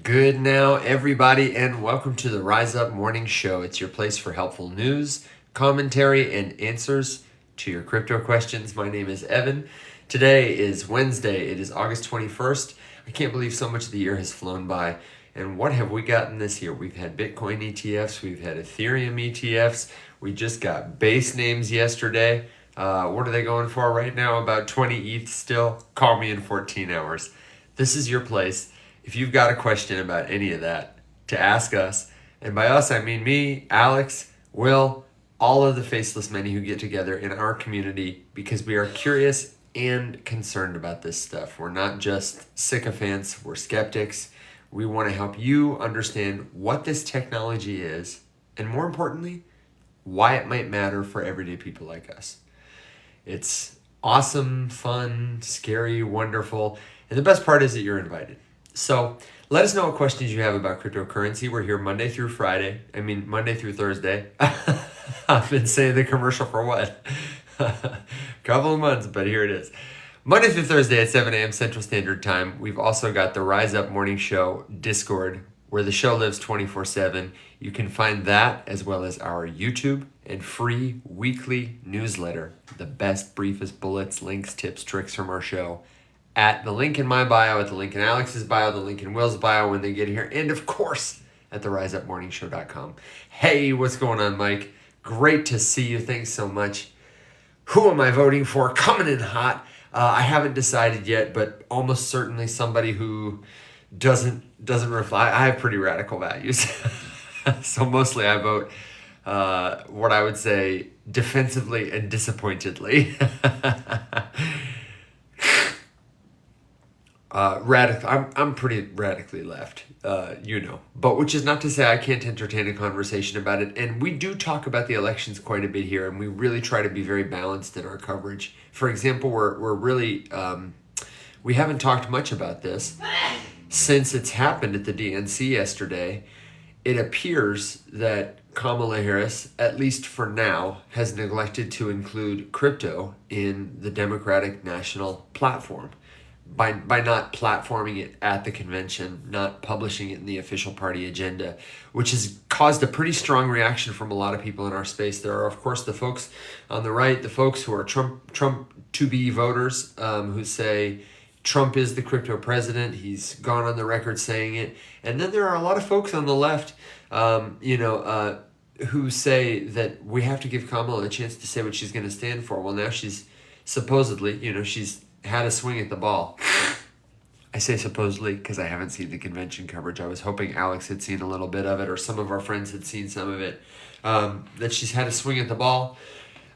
Good now, everybody, and welcome to the Rise Up Morning Show. It's your place for helpful news, commentary, and answers to your crypto questions. My name is Evan. Today is Wednesday. It is August 21st. I can't believe so much of the year has flown by. And what have we gotten this year? We've had Bitcoin ETFs, we've had Ethereum ETFs, we just got base names yesterday. What are they going for right now? About 20 ETH still? Call me in 14 hours. This is your place. If you've got a question about any of that, to ask us, and by us I mean me, Alex, Will, all of the Faceless Many who get together in our community because we are curious and concerned about this stuff. We're not just sycophants, we're skeptics. We want to help you understand what this technology is, and more importantly, why it might matter for everyday people like us. It's awesome, fun, scary, wonderful, and the best part is that you're invited. So let us know what questions you have about cryptocurrency. We're here Monday through Thursday. I've been saying the commercial for what? Couple of months, but here it is. Monday through Thursday at 7 a.m. Central Standard Time. We've also got the Rise Up Morning Show Discord, where the show lives 24/7. You can find that as well as our YouTube and free weekly newsletter, the best, briefest bullets, links, tips, tricks from our show, at the link in my bio, at the link in Alex's bio, the link in Will's bio when they get here, and of course at the riseupmorningshow.com. Hey, what's going on, Mike? Great to see you. Thanks so much. Who am I voting for? Coming in hot. I haven't decided yet, but almost certainly somebody who doesn't reply. I have pretty radical values, so mostly I vote what I would say defensively and disappointedly. I'm pretty radically left, but which is not to say I can't entertain a conversation about it. And we do talk about the elections quite a bit here, and we really try to be very balanced in our coverage. For example, we're really, we haven't talked much about this since it's happened at the DNC yesterday. It appears that Kamala Harris, at least for now, has neglected to include crypto in the Democratic National Platform. By not platforming it at the convention, not publishing it in the official party agenda, which has caused a pretty strong reaction from a lot of people in our space. There are, of course, the folks on the right, the folks who are Trump to-be voters, who say Trump is the crypto president. He's gone on the record saying it. And then there are a lot of folks on the left, who say that we have to give Kamala a chance to say what she's going to stand for. Well, now she's supposedly, she's had a swing at the ball. I say supposedly because I haven't seen the convention coverage. I was hoping Alex had seen a little bit of it, or some of our friends had seen some of it, that she's had a swing at the ball.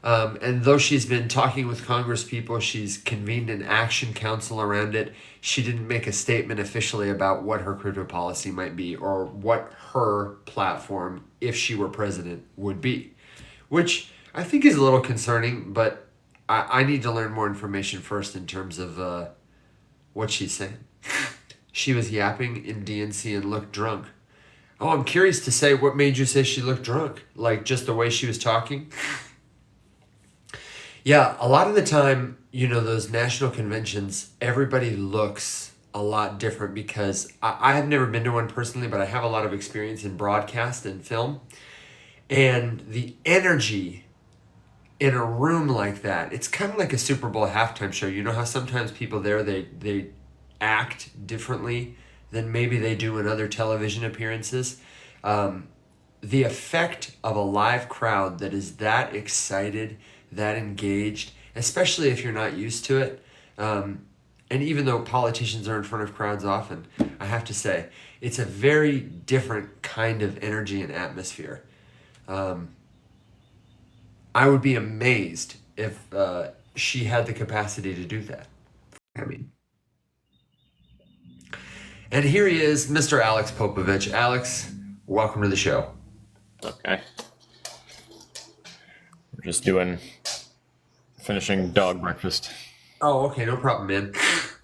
And though she's been talking with Congress people, she's convened an action council around it. She didn't make a statement officially about what her crypto policy might be or what her platform, if she were president, would be, which I think is a little concerning, but I need to learn more information first in terms of what she's saying. She was yapping in DNC and looked drunk. Oh, I'm curious to say, what made you say she looked drunk? Like just the way she was talking? Yeah, a lot of the time, those national conventions, everybody looks a lot different because I have never been to one personally, but I have a lot of experience in broadcast and film. And the energy in a room like that, it's kind of like a Super Bowl halftime show. You know how sometimes people there, they act differently than maybe they do in other television appearances. The effect of a live crowd that is that excited, that engaged, especially if you're not used to it. And even though politicians are in front of crowds often, I have to say, it's a very different kind of energy and atmosphere. I would be amazed if she had the capacity to do that. And here he is, Mr. Alex Popovich. Alex, welcome to the show. Okay. We're just finishing dog breakfast. Oh, okay, no problem, man.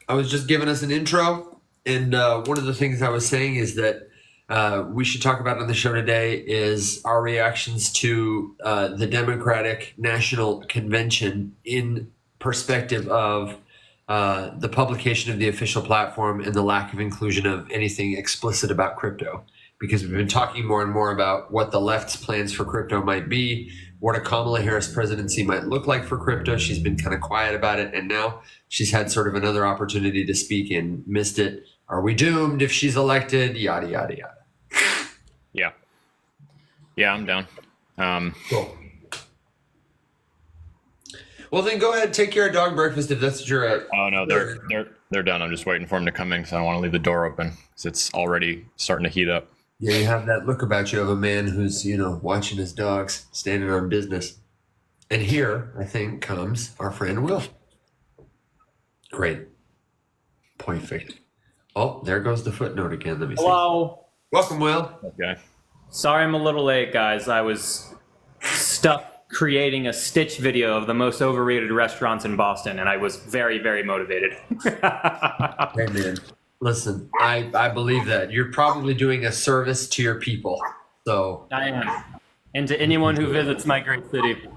I was just giving us an intro, and one of the things I was saying is that we should talk about on the show today is our reactions to the Democratic National Convention in perspective of the publication of the official platform and the lack of inclusion of anything explicit about crypto. Because we've been talking more and more about what the left's plans for crypto might be, what a Kamala Harris presidency might look like for crypto. She's been kind of quiet about it, and now she's had sort of another opportunity to speak and missed it. Are we doomed if she's elected? Yada, yada, yada. Yeah, I'm down. Cool. Well, then go ahead, take care of dog breakfast if that's what you're at. Oh no, they're done. I'm just waiting for them to come in because I don't want to leave the door open because it's already starting to heat up. Yeah, you have that look about you of a man who's, watching his dogs, standing on business. And here, I think, comes our friend Will. Great. Perfect. Oh, there goes the footnote again. Let me see. Hello. Welcome, Will. Okay. Sorry I'm a little late, guys. I was stuck creating a Stitch video of the most overrated restaurants in Boston, and I was very, very motivated. Hey, man. Listen, I believe that. You're probably doing a service to your people. So I am. And to anyone who visits my great city.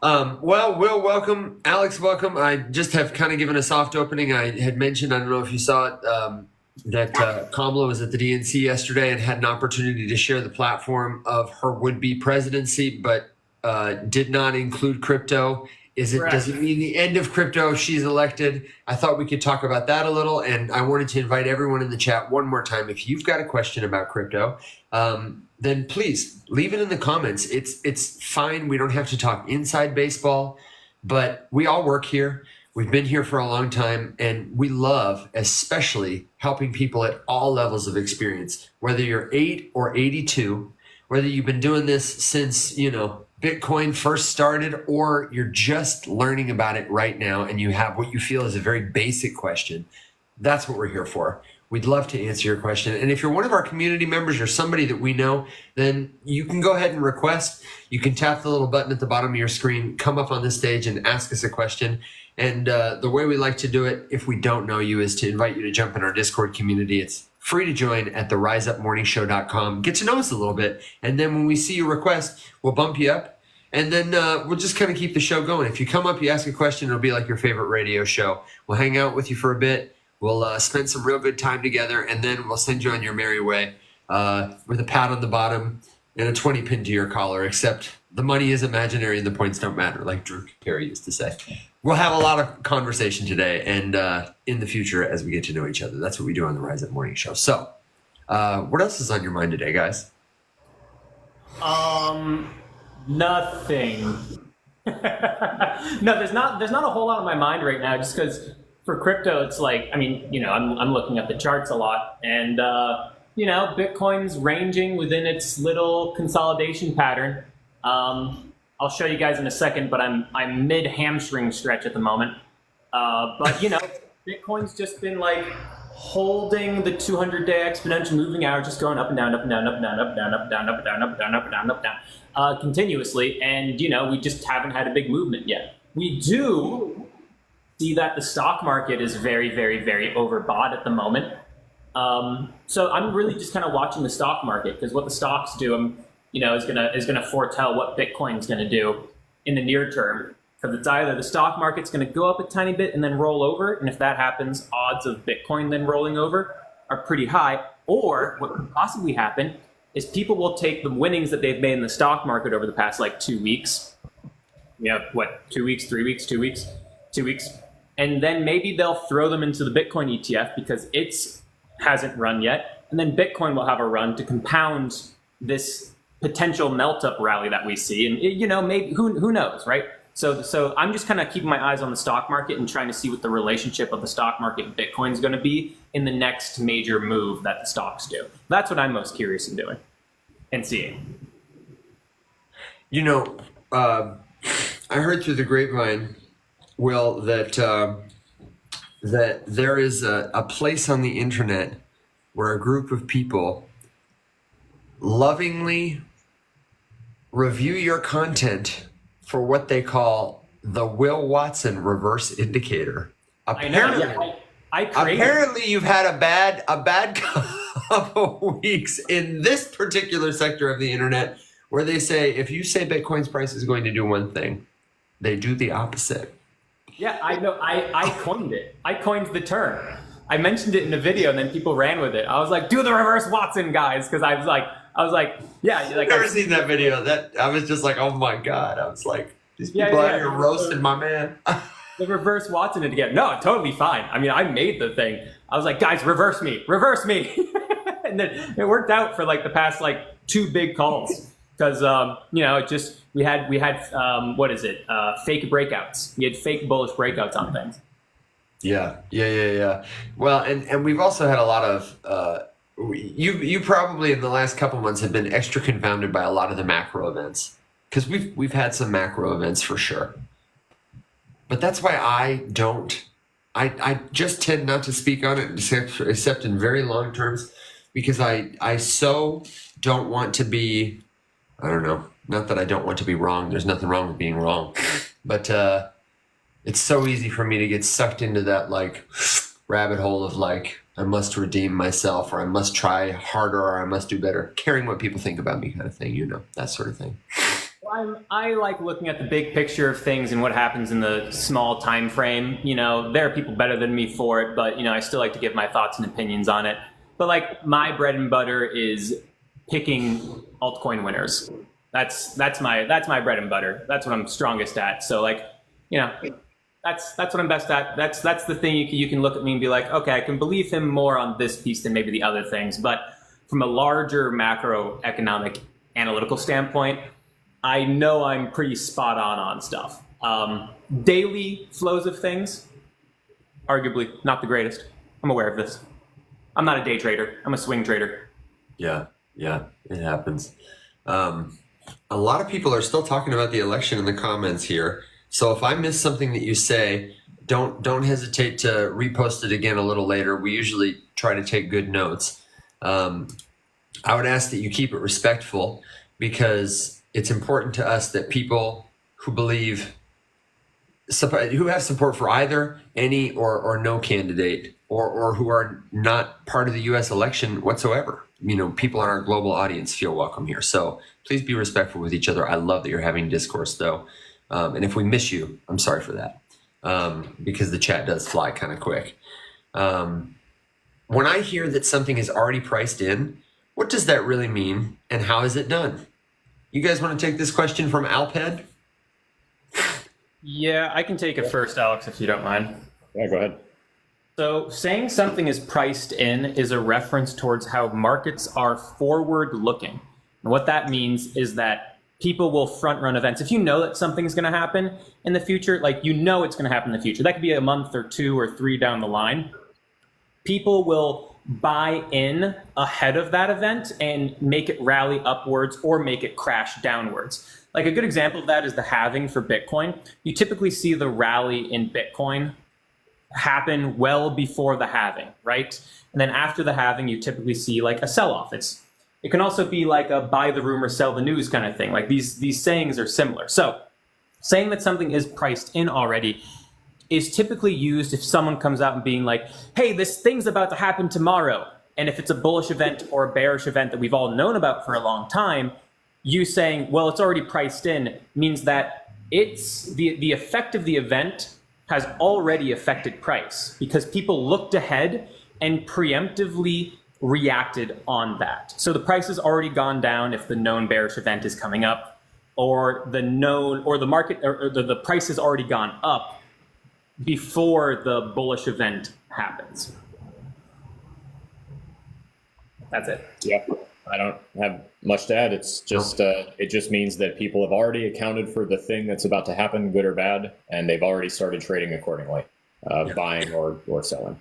Well, Will, welcome. Alex, welcome. I just have kind of given a soft opening. I had mentioned, I don't know if you saw it, that Kamala was at the DNC yesterday and had an opportunity to share the platform of her would-be presidency, but did not include crypto. Does it mean the end of crypto if she's elected? I thought we could talk about that a little, and I wanted to invite everyone in the chat one more time. If you've got a question about crypto, then please leave it in the comments. It's fine. We don't have to talk inside baseball, but we all work here. We've been here for a long time, and we love especially helping people at all levels of experience, whether you're 8 or 82, whether you've been doing this since, Bitcoin first started, or you're just learning about it right now and you have what you feel is a very basic question. That's what we're here for. We'd love to answer your question. And if you're one of our community members or somebody that we know, then you can go ahead and request. You can tap the little button at the bottom of your screen, come up on this stage and ask us a question. And the way we like to do it, if we don't know you, is to invite you to jump in our Discord community. It's free to join at theriseupmorningshow.com. Get to know us a little bit. And then when we see your request, we'll bump you up. And then we'll just kind of keep the show going. If you come up, you ask a question, it'll be like your favorite radio show. We'll hang out with you for a bit. We'll spend some real good time together, and then we'll send you on your merry way with a pat on the bottom and a 20 pin to your collar, except the money is imaginary and the points don't matter, like Drew Carey used to say. We'll have a lot of conversation today and in the future as we get to know each other. That's what we do on the Rise Up Morning Show. So what else is on your mind today, guys? Nothing. No, there's not a whole lot on my mind right now, just because for crypto, it's like, I'm looking at the charts a lot, and Bitcoin's ranging within its little consolidation pattern. I'll show you guys in a second, but I'm mid hamstring stretch at the moment. But Bitcoin's just been like holding the 200-day exponential moving average, just going up and down, up and down, up and down, up and down, up and down, up and down, up and down, up and down, up and down, continuously. And we just haven't had a big movement yet. We do see that the stock market is very, very, very overbought at the moment. So I'm really just kind of watching the stock market, because what the stocks do, is gonna foretell what Bitcoin's gonna do in the near term. Because it's either the stock market's gonna go up a tiny bit and then roll over, and if that happens, odds of Bitcoin then rolling over are pretty high. Or what could possibly happen is people will take the winnings that they've made in the stock market over the past 2 weeks. 2 weeks, 3 weeks, 2 weeks, 2 weeks. And then maybe they'll throw them into the Bitcoin ETF because it's hasn't run yet. And then Bitcoin will have a run to compound this potential melt-up rally that we see. And, maybe who knows, right? So I'm just kind of keeping my eyes on the stock market and trying to see what the relationship of the stock market and Bitcoin is going to be in the next major move that the stocks do. That's what I'm most curious in doing and seeing. I heard through the grapevine, Will, that there is a place on the internet where a group of people lovingly review your content for what they call the Will Watson reverse indicator. Apparently, apparently you've had a bad couple of weeks in this particular sector of the internet where they say if you say Bitcoin's price is going to do one thing, they do the opposite. Yeah, I know. I coined it. I coined the term. I mentioned it in a video, and then people ran with it. I was like, "Do the reverse Watson, guys," because I was like, yeah, like I've never seen that video. That I was just like, oh my god. I was like, these people out here roasting my man. the reverse Watson it again. No, totally fine. I mean, I made the thing. I was like, guys, reverse me, and then it worked out for like the past like 2 big calls because it just we had what is it? Fake breakouts. We had fake bullish breakouts on things. Yeah. Well, and we've also had a lot of you probably in the last couple months have been extra confounded by a lot of the macro events because we've had some macro events for sure. But that's why I just tend not to speak on it except in very long terms because I so don't want to be, I don't know, not that I don't want to be wrong. There's nothing wrong with being wrong, but it's so easy for me to get sucked into that like rabbit hole of like I must redeem myself or I must try harder or I must do better, caring what people think about me kind of thing, that sort of thing. Well, I like looking at the big picture of things and what happens in the small time frame. There are people better than me for it, but I still like to give my thoughts and opinions on it. But like my bread and butter is picking altcoin winners. That's my bread and butter. That's what I'm strongest at. So like, that's what I'm best at. That's the thing you can look at me and be like, okay, I can believe him more on this piece than maybe the other things. But from a larger macroeconomic analytical standpoint, I know I'm pretty spot on stuff. Daily flows of things, arguably not the greatest. I'm aware of this. I'm not a day trader. I'm a swing trader. Yeah, it happens. A lot of people are still talking about the election in the comments here. So if I miss something that you say, don't hesitate to repost it again a little later. We usually try to take good notes. I would ask that you keep it respectful because it's important to us that people who who have support for either any or no candidate or who are not part of the U.S. election whatsoever, people in our global audience feel welcome here. So please be respectful with each other. I love that you're having discourse though. And if we miss you, I'm sorry for that because the chat does fly kind of quick. When I hear that something is already priced in, what does that really mean and how is it done? You guys want to take this question from Alped? Yeah, I can take it first, Alex, if you don't mind. Yeah, go ahead. So saying something is priced in is a reference towards how markets are forward looking. And what that means is that people will front run events. If you know that something's going to happen in the future, like it's going to happen in the future, that could be a month or 2 or 3 down the line. People will buy in ahead of that event and make it rally upwards or make it crash downwards. Like a good example of that is the halving for Bitcoin. You typically see the rally in Bitcoin happen well before the halving, right? And then after the halving, you typically see like a sell-off. It can also be like a buy the rumor, sell the news kind of thing. Like these sayings are similar. So saying that something is priced in already is typically used if someone comes out and being like, hey, this thing's about to happen tomorrow. And if it's a bullish event or a bearish event that we've all known about for a long time, you saying, well, it's already priced in means that it's the effect of the event has already affected price because people looked ahead and preemptively reacted on that. So the price has already gone down if the known bearish event is coming up, or the market or the price has already gone up before the bullish event happens. That's it. Yeah, I don't have much to add. It's just it just means that people have already accounted for the thing that's about to happen, good or bad, and they've already started trading accordingly, buying or selling.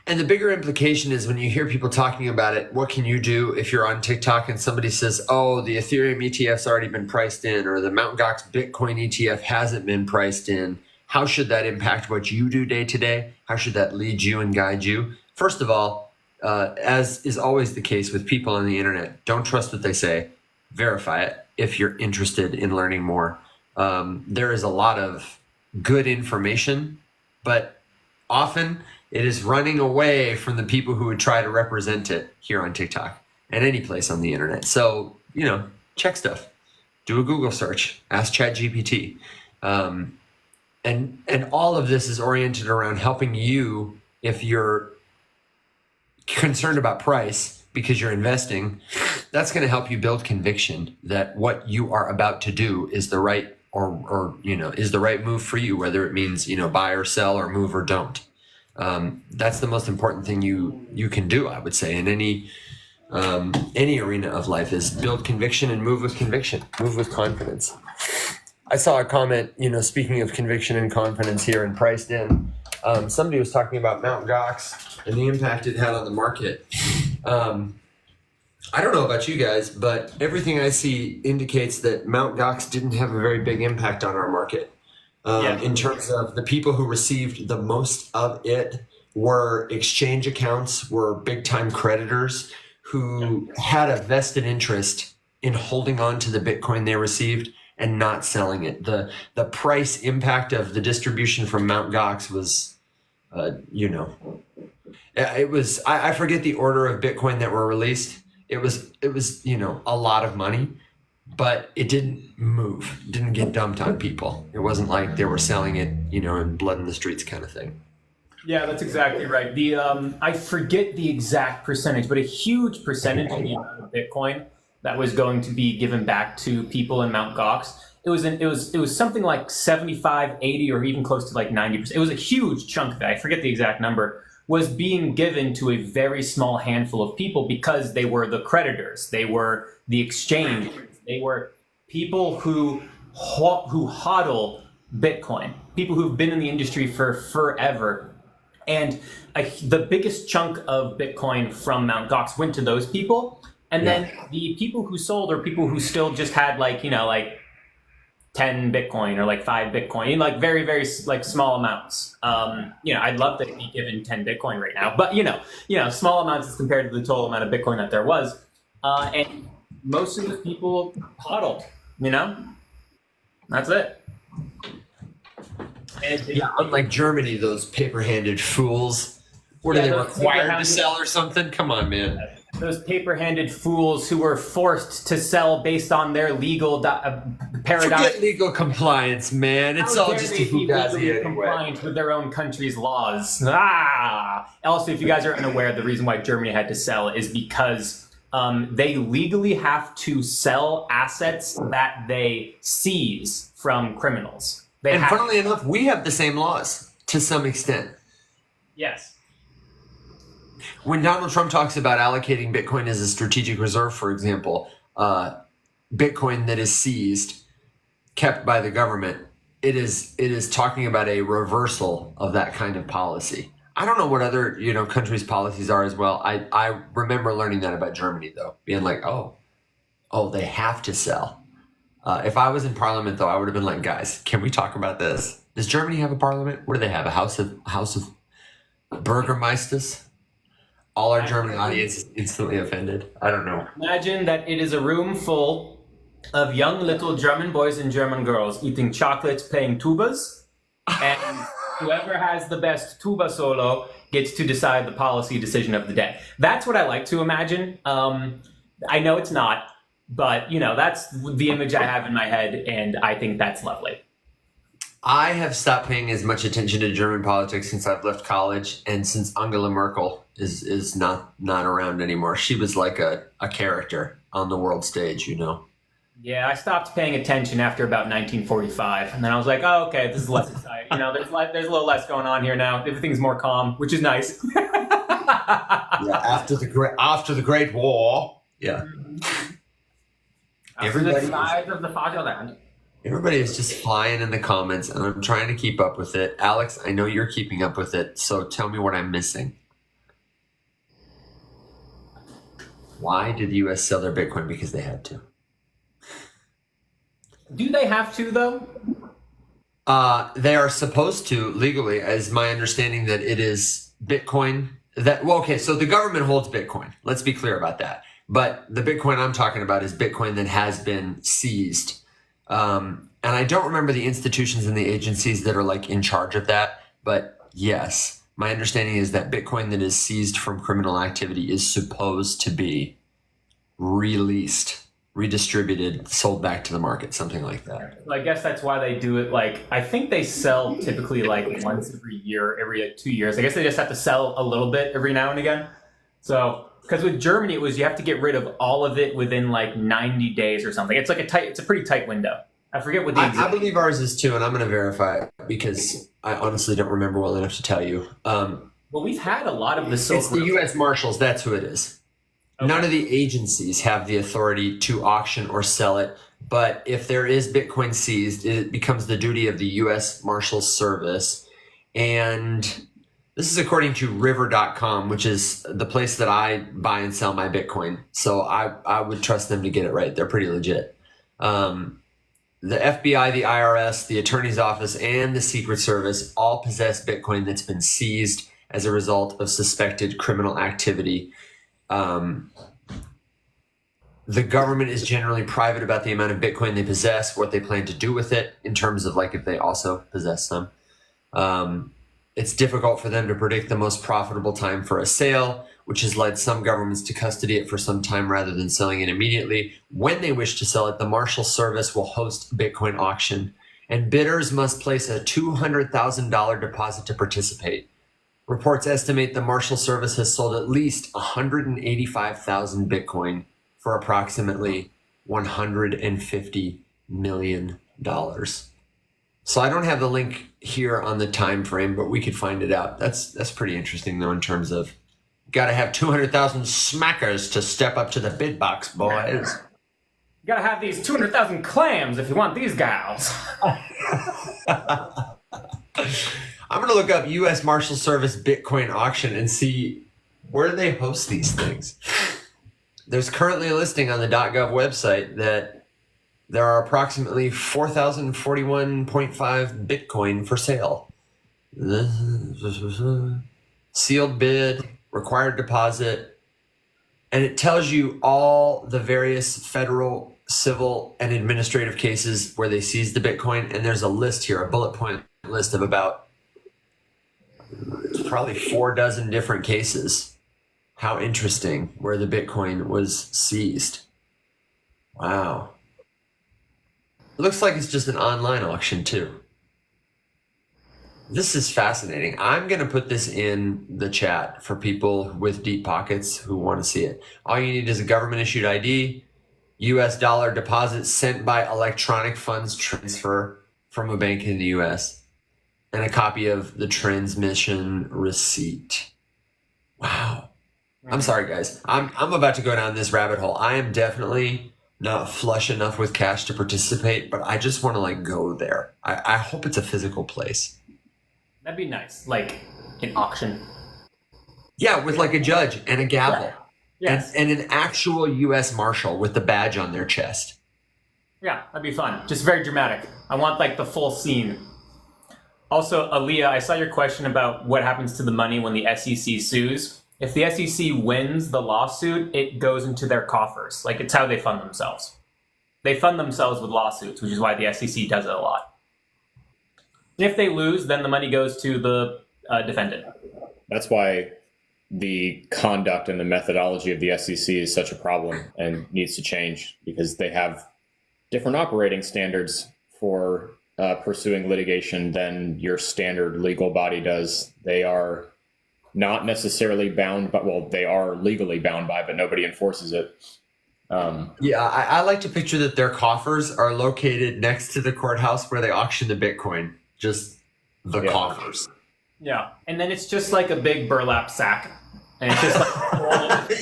And the bigger implication is when you hear people talking about it, what can you do if you're on TikTok and somebody says, oh, the Ethereum ETF's already been priced in, or the Mt. Gox Bitcoin ETF hasn't been priced in? How should that impact what you do day to day? How should that lead you and guide you? First of all, as is always the case with people on the internet, don't trust what they say. Verify it if you're interested in learning more. There is a lot of good information, but often it is running away from the people who would try to represent it here on TikTok and any place on the internet. So, check stuff. Do a Google search. Ask ChatGPT. and all of this is oriented around helping you if you're concerned about price because you're investing. That's going to help you build conviction that what you are about to do is the right or is the right move for you, whether it means buy or sell or move or don't. That's the most important thing you can do, I would say, in any arena of life, is build conviction and move with conviction, move with confidence. I saw a comment, speaking of conviction and confidence here and priced in, somebody was talking about Mt. Gox and the impact it had on the market. I don't know about you guys, but everything I see indicates that Mt. Gox didn't have a very big impact on our market. In terms of the people who received the most of it were exchange accounts, were big-time creditors who had a vested interest in holding on to the Bitcoin they received and not selling it. The price impact of the distribution from Mt. Gox was, it was, I forget the order of Bitcoin that were released. It was a lot of money, but it didn't get dumped on people. It wasn't like they were selling it, in blood in the streets kind of thing. Yeah, that's exactly right. I forget the exact percentage, but a huge percentage of the amount of Bitcoin that was going to be given back to people in Mt. Gox. It was something like 75, 80, or even close to like 90%. It was a huge chunk of that. I forget the exact number, was being given to a very small handful of people because they were the creditors. They were the exchange. They were people who hodl Bitcoin, people who've been in the industry for forever. And the biggest chunk of Bitcoin from Mt. Gox went to those people. And then the people who sold are people who still just had like 10 Bitcoin or like 5 Bitcoin, like very, very like small amounts. I'd love to be given 10 Bitcoin right now, but small amounts as compared to the total amount of Bitcoin that there was. And most of the people hodled, that's it. Unlike Germany, those paper-handed fools. What are they required to sell or something? Come on, man. Those paper-handed fools who were forced to sell based on their legal paradigm. Forget legal compliance, man. It's all just a fugazi anyway. Compliant with their own country's laws. Also, if you guys are unaware, the reason why Germany had to sell is because they legally have to sell assets that they seize from criminals. And funnily enough, we have the same laws to some extent. Yes. When Donald Trump talks about allocating Bitcoin as a strategic reserve, for example, Bitcoin that is seized, kept by the government, it is talking about a reversal of that kind of policy. I don't know what other countries' policies are as well. I remember learning that about Germany, though, being like, oh, they have to sell. If I was in parliament, though, I would have been like, guys, can we talk about this? Does Germany have a parliament? What do they have? A house of Bürgermeisters? All our German audience is instantly offended. I don't know. Imagine that it is a room full of young little German boys and German girls eating chocolates, playing tubas, and whoever has the best tuba solo gets to decide the policy decision of the day. That's what I like to imagine. I know it's not, but that's the image I have in my head, and I think that's lovely. I have stopped paying as much attention to German politics since I've left college, and since Angela Merkel is not around anymore. She was like a character on the world stage, Yeah, I stopped paying attention after about 1945, and then I was like, oh, okay, this is less exciting. There's a little less going on here now. Everything's more calm, which is nice. Yeah, after the Great War. Yeah. Everybody the size of the fatherland. Everybody is just flying in the comments, and I'm trying to keep up with it. Alex, I know you're keeping up with it, so tell me what I'm missing. Why did the U.S. sell their Bitcoin? Because they had to. Do they have to, though? They are supposed to, legally, as my understanding that it is Bitcoin. So the government holds Bitcoin. Let's be clear about that. But the Bitcoin I'm talking about is Bitcoin that has been seized. And I don't remember the institutions and the agencies that are like in charge of that. But yes, my understanding is that Bitcoin that is seized from criminal activity is supposed to be released redistributed, sold back to the market, something like that. I guess that's why they do it. Like, I think they sell typically like once every year, every like 2 years. I guess they just have to sell a little bit every now and again. So, because with Germany, it was you have to get rid of all of it within like 90 days or something. It's like it's a pretty tight window. I forget what the I believe ours is too, and I'm going to verify it because I honestly don't remember well enough to tell you. Well, we've had a lot of the It's the U.S. Marshals. That's who it is. Okay. None of the agencies have the authority to auction or sell it, but if there is Bitcoin seized, it becomes the duty of the U.S. Marshals Service. And this is according to River.com, which is the place that I buy and sell my Bitcoin. So I would trust them to get it right. They're pretty legit. The FBI, the IRS, the Attorney's Office, and the Secret Service all possess Bitcoin that's been seized as a result of suspected criminal activity. The government is generally private about the amount of Bitcoin they possess, what they plan to do with it in terms of like if they also possess some. It's difficult for them to predict the most profitable time for a sale, which has led some governments to custody it for some time rather than selling it immediately. When they wish to sell it, the Marshal Service will host a Bitcoin auction, and bidders must place a $200,000 deposit to participate. Reports estimate the Marshal Service has sold at least 185,000 Bitcoin for approximately $150 million. So I don't have the link here on the time frame, but we could find it out. That's pretty interesting, though, in terms of got to have 200,000 smackers to step up to the bid box, boys. You gotta have these 200,000 clams if you want these gals. I'm going to look up U.S. Marshal Service Bitcoin auction and see where do they host these things. There's currently a listing on the .gov website that there are approximately 4,041.5 Bitcoin for sale. Sealed bid, required deposit, and it tells you all the various federal, civil, and administrative cases where they seized the Bitcoin, and there's a list here, a bullet point list of about probably 4 dozen different cases. How interesting, where the Bitcoin was seized. Wow. It looks like it's just an online auction too. This is fascinating. I'm going to put this in the chat for people with deep pockets who want to see it. All you need is a government issued ID, US dollar deposit sent by electronic funds transfer from a bank in the US, and a copy of the transmission receipt. Wow. I'm sorry, guys. I'm about to go down this rabbit hole. I am definitely not flush enough with cash to participate, but I just want to like go there. I hope it's a physical place. That'd be nice, like an auction. Yeah, with like a judge and a gavel. Yeah. Yes. And an actual U.S. Marshal with the badge on their chest. Yeah, that'd be fun. Just very dramatic. I want like the full scene. Also, Aaliyah, I saw your question about what happens to the money when the SEC sues. If the SEC wins the lawsuit, it goes into their coffers. Like, it's how they fund themselves. They fund themselves with lawsuits, which is why the SEC does it a lot. And if they lose, then the money goes to the defendant. That's why the conduct and the methodology of the SEC is such a problem and needs to change, because they have different operating standards for pursuing litigation than your standard legal body does. They are not necessarily bound, but well, they are legally bound by, but nobody enforces it. I like to picture that their coffers are located next to the courthouse where they auction the Bitcoin. Just the coffers. Yeah, and then it's just like a big burlap sack, and it's just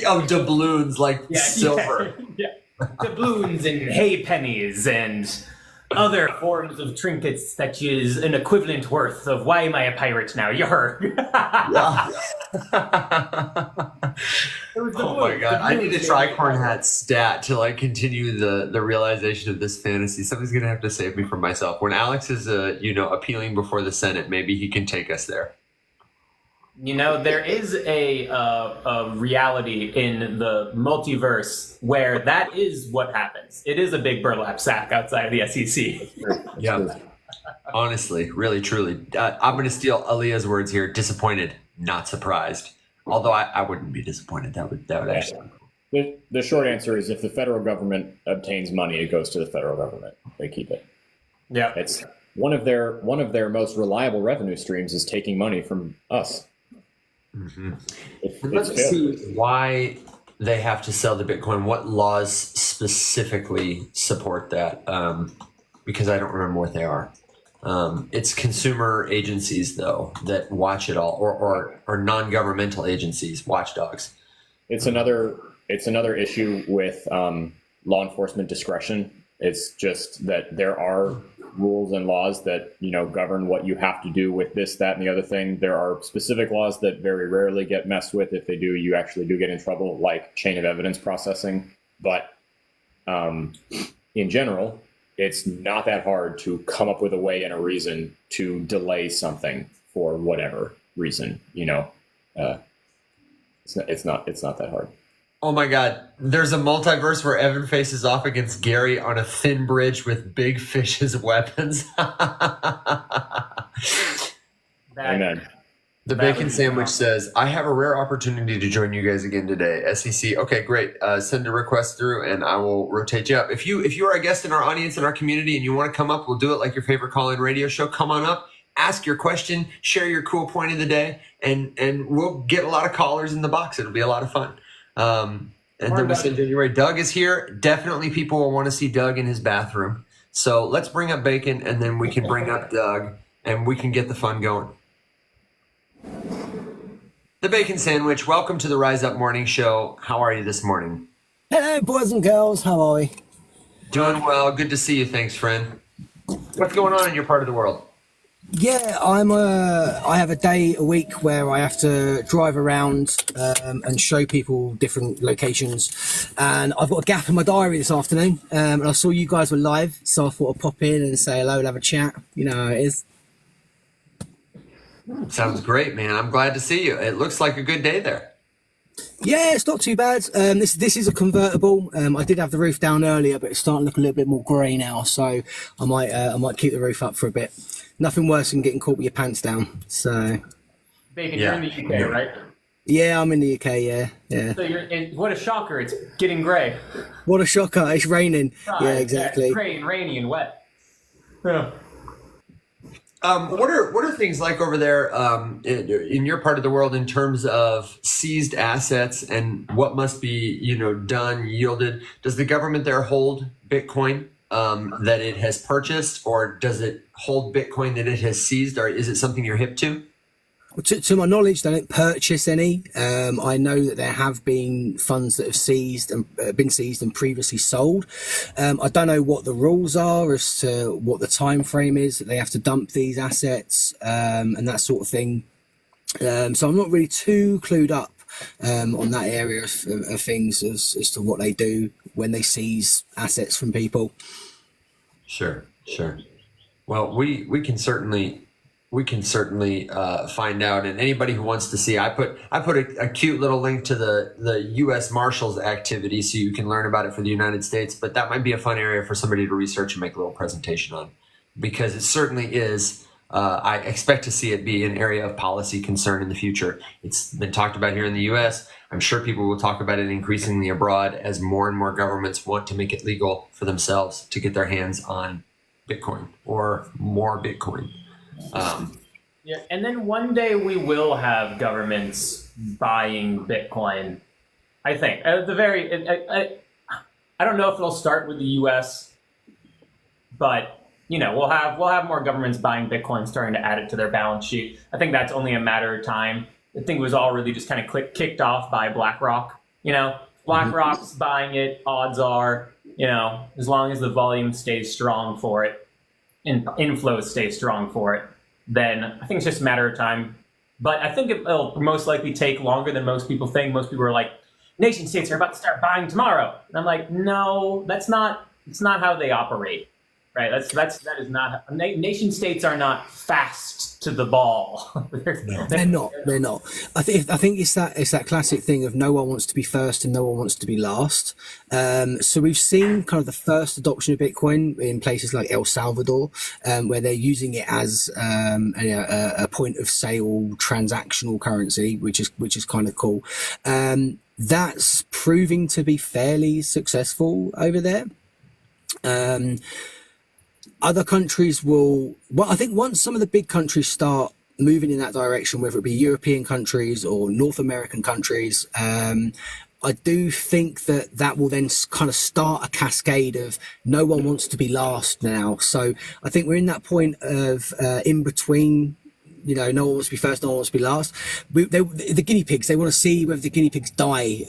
like doubloons, like silver. Yeah, doubloons and hay pennies and other forms of trinkets that is an equivalent worth of why am I a pirate now? You're Oh my god, I need a tricorn hat stat to like continue the realization of this fantasy. Somebody's gonna have to save me from myself. When Alex is appealing before the Senate, maybe he can take us there. You know, there is a reality in the multiverse where that is what happens. It is a big burlap sack outside of the SEC. Yeah. Honestly, really, truly. I'm going to steal Aaliyah's words here. Disappointed, not surprised. Although I wouldn't be disappointed. That would actually be cool. The short answer is if the federal government obtains money, it goes to the federal government. They keep it. Yeah. It's one of their most reliable revenue streams is taking money from us. Mm-hmm. Let's see why they have to sell the Bitcoin. What laws specifically support that? Because I don't remember what they are. It's consumer agencies, though, that watch it all, or non-governmental agencies, watchdogs. It's another issue with law enforcement discretion. It's just that there are rules and laws that govern what you have to do with this, that, and the other thing. There are specific laws that very rarely get messed with. If they do, you actually do get in trouble, like chain of evidence processing. But in general, it's not that hard to come up with a way and a reason to delay something for whatever reason. It's not that hard. Oh my God! There's a multiverse where Evan faces off against Gary on a thin bridge with big fish as weapons. Amen. The Bacon Sandwich says, I have a rare opportunity to join you guys again today. SEC. Okay, great. Send a request through and I will rotate you up. If you are a guest in our audience, in our community, and you want to come up, we'll do it like your favorite call-in radio show. Come on up, ask your question, share your cool point of the day, and we'll get a lot of callers in the box. It'll be a lot of fun. And then we said January. Doug is here. Definitely people will want to see Doug in his bathroom. So let's bring up Bacon and then we can bring up Doug and we can get the fun going. The Bacon Sandwich, welcome to the Rise Up Morning Show. How are you this morning? Hello, boys and girls. How are we? Doing well. Good to see you. Thanks, friend. What's going on in your part of the world? Yeah, I have a day a week where I have to drive around and show people different locations, and I've got a gap in my diary this afternoon. And I saw you guys were live, so I thought I'd pop in and say hello and have a chat. You know how it is. Sounds great, man. I'm glad to see you. It looks like a good day there. Yeah, it's not too bad. This is a convertible. I did have the roof down earlier, but it's starting to look a little bit more grey now, so I might keep the roof up for a bit. Nothing worse than getting caught with your pants down. So, Bacon, you're in the UK, right? Yeah, I'm in the UK. Yeah. So what a shocker! It's getting grey. What a shocker! It's raining. Yeah, exactly. It's grey and rainy and wet. Yeah. What are things like over there in your part of the world in terms of seized assets and what must be yielded? Does the government there hold Bitcoin that it has purchased, or does it hold Bitcoin that it has seized, or is it something you're hip to? To my knowledge, they don't purchase any. I know that there have been funds that have been seized and previously sold. I don't know what the rules are as to what the time frame is that they have to dump these assets and that sort of thing. So I'm not really too clued up on that area of things as to what they do when they seize assets from people. Sure. Well, we can certainly find out, and anybody who wants to see, I put a cute little link to the U.S. Marshals activity so you can learn about it for the United States. But that might be a fun area for somebody to research and make a little presentation on, because it certainly is. I expect to see it be an area of policy concern in the future. It's been talked about here in the U.S. I'm sure people will talk about it increasingly abroad as more and more governments want to make it legal for themselves to get their hands on Bitcoin or more Bitcoin. Yeah, and then one day we will have governments buying Bitcoin. I think at the very, I don't know if it'll start with the U.S., but we'll have more governments buying Bitcoin, starting to add it to their balance sheet. I think that's only a matter of time. I think it was all really just kind of kicked off by BlackRock. BlackRock's buying it. Odds are, as long as the volume stays strong for it and inflows stay strong for it, then I think it's just a matter of time. But I think it'll most likely take longer than most people think. Most people are like, nation states are about to start buying tomorrow. And I'm like, no, it's not how they operate. Right, that is not. Nation states are not fast to the ball. They're not. I think it's that classic thing of no one wants to be first and no one wants to be last. So we've seen kind of the first adoption of Bitcoin in places like El Salvador, where they're using it as a point of sale transactional currency, which is kind of cool. That's proving to be fairly successful over there. Other countries will, well, I think once some of the big countries start moving in that direction, whether it be European countries or North American countries, I do think that will then kind of start a cascade of no one wants to be last now. So I think we're in that point of in between. No one wants to be first, no one wants to be last. The guinea pigs, they want to see whether the guinea pigs die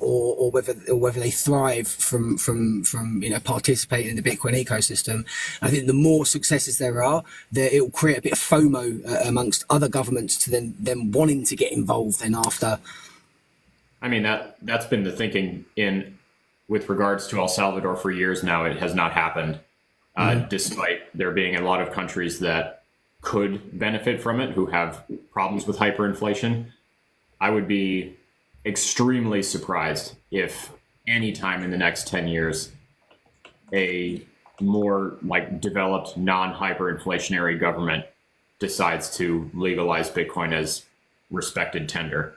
or whether they thrive from participating in the Bitcoin ecosystem. I think the more successes there are, it will create a bit of FOMO amongst other governments to them wanting to get involved then after. I mean, that's been the thinking with regards to El Salvador for years now. It has not happened, despite there being a lot of countries that could benefit from it who have problems with hyperinflation. I would be extremely surprised if any time in the next 10 years a more developed non-hyperinflationary government decides to legalize Bitcoin as respected tender.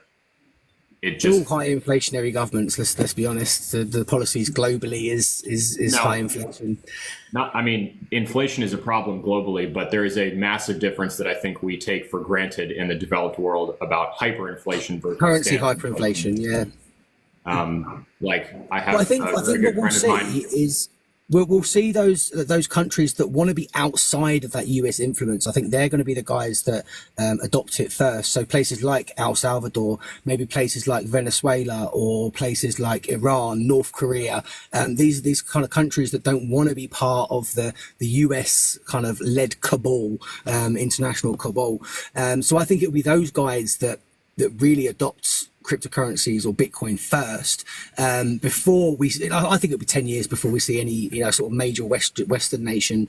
It just all high inflationary governments. Let's be honest. The policies globally is high inflation. Inflation is a problem globally, but there is a massive difference that I think we take for granted in the developed world about hyperinflation versus currency hyperinflation. Yeah. I think what we'll see is we'll see those countries that want to be outside of that US influence. I think they're going to be the guys that adopt it first. So places like El Salvador, maybe places like Venezuela or places like Iran, North Korea. These kind of countries that don't want to be part of the US kind of led cabal, international cabal. So I think it'll be those guys that really adopts cryptocurrencies or Bitcoin first, before I think it'll be 10 years before we see any sort of major Western nation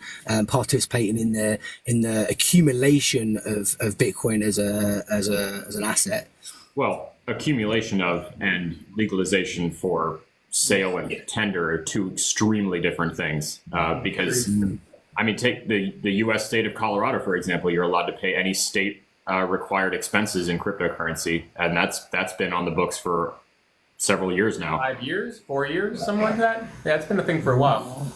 participating in the accumulation of Bitcoin as an asset. Well, accumulation of and legalization for sale and tender are two extremely different things, because take the US state of Colorado, for example. You're allowed to pay any state required expenses in cryptocurrency, and that's been on the books for several years now. 5 years, 4 years, something like that. Yeah, it's been a thing for a while.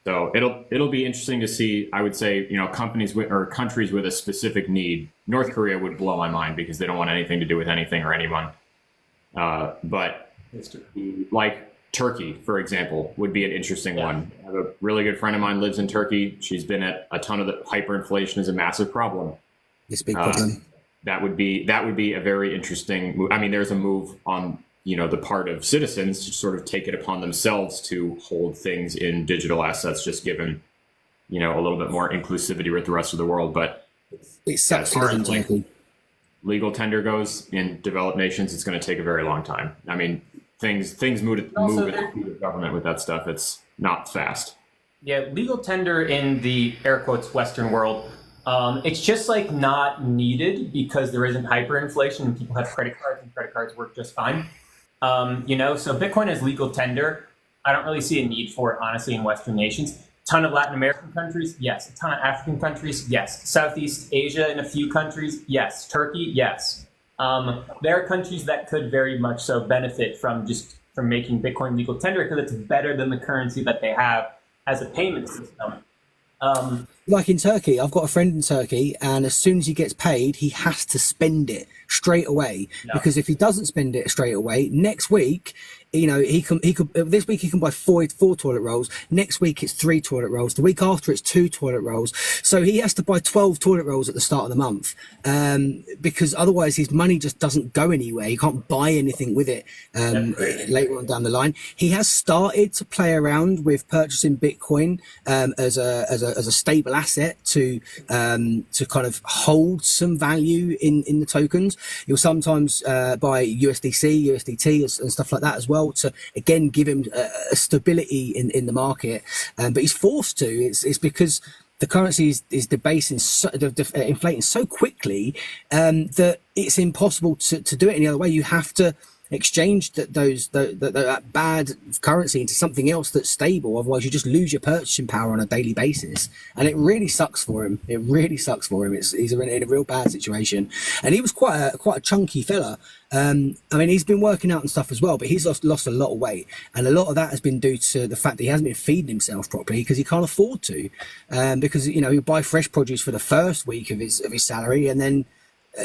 So it'll be interesting to see. I would say companies or countries with a specific need. North Korea would blow my mind because they don't want anything to do with anything or anyone. But like Turkey, for example, would be an interesting one. I have a really good friend of mine lives in Turkey. She's been at a ton of the hyperinflation is a massive problem. It's a big problem. That would be a very interesting move. I mean, there's a move on the part of citizens to sort of take it upon themselves to hold things in digital assets, just given a little bit more inclusivity with the rest of the world. But it's as far as legal tender goes in developed nations, it's going to take a very long time. I mean, things move in the government with that stuff. It's not fast. Yeah, legal tender in the air quotes Western world. It's just not needed because there isn't hyperinflation and people have credit cards and credit cards work just fine. So Bitcoin is legal tender. I don't really see a need for it, honestly, in Western nations. A ton of Latin American countries, yes. A ton of African countries, yes. Southeast Asia in a few countries, yes. Turkey, yes. There are countries that could very much so benefit from making Bitcoin legal tender because it's better than the currency that they have as a payment system. Like in Turkey, I've got a friend in Turkey, and as soon as he gets paid, he has to spend it straight away. No. Because if he doesn't spend it straight away, next week, he could this week he can buy four toilet rolls. Next week it's 3 toilet rolls. The week after it's 2 toilet rolls. So he has to buy 12 toilet rolls at the start of the month, because otherwise his money just doesn't go anywhere. He can't buy anything with it later on down the line. He has started to play around with purchasing Bitcoin as a stable asset to kind of hold some value in the tokens. He'll sometimes buy USDC, USDT and stuff like that as well, to again give him a stability in the market. But he's forced to. It's because the currency is debasing, inflating so quickly that it's impossible to do it any other way. You have to exchange that bad currency into something else that's stable. Otherwise, you just lose your purchasing power on a daily basis, and it really sucks for him. It really sucks for him. He's in a real bad situation, and he was quite a chunky fella. I mean, he's been working out and stuff as well, but he's lost a lot of weight, and a lot of that has been due to the fact that he hasn't been feeding himself properly because he can't afford to, because he'll buy fresh produce for the first week of his salary, and then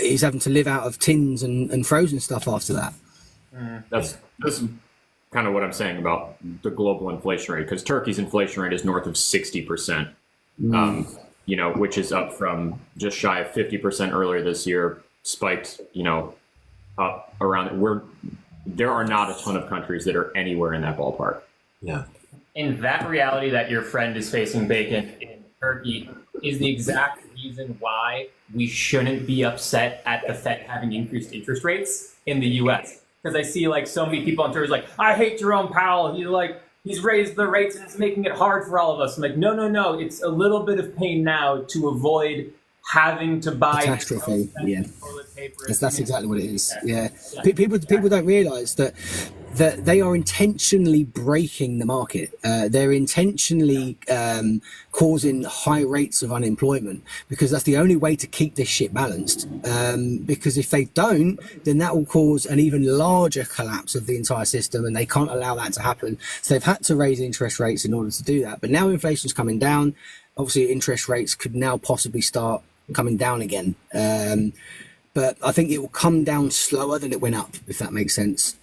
he's having to live out of tins and frozen stuff after that. This is kind of what I'm saying about the global inflation rate, because Turkey's inflation rate is north of 60%, which is up from just shy of 50% earlier this year, spiked, up around there are not a ton of countries that are anywhere in that ballpark. Yeah. And that reality that your friend is facing, Bacon, in Turkey is the exact reason why we shouldn't be upset at the Fed having increased interest rates in the US. Because I see so many people on Twitter like, I hate Jerome Powell. He's raised the rates and it's making it hard for all of us. I'm like, no. It's a little bit of pain now to avoid having to buy catastrophe. Yeah, toilet paper. That's exactly what it is. Yeah. People don't realize that they are intentionally breaking the market. They're intentionally causing high rates of unemployment, because that's the only way to keep this shit balanced. Because if they don't, then that will cause an even larger collapse of the entire system, and they can't allow that to happen. So they've had to raise interest rates in order to do that. But now inflation's coming down. Obviously, interest rates could now possibly start coming down again. But I think it will come down slower than it went up, if that makes sense.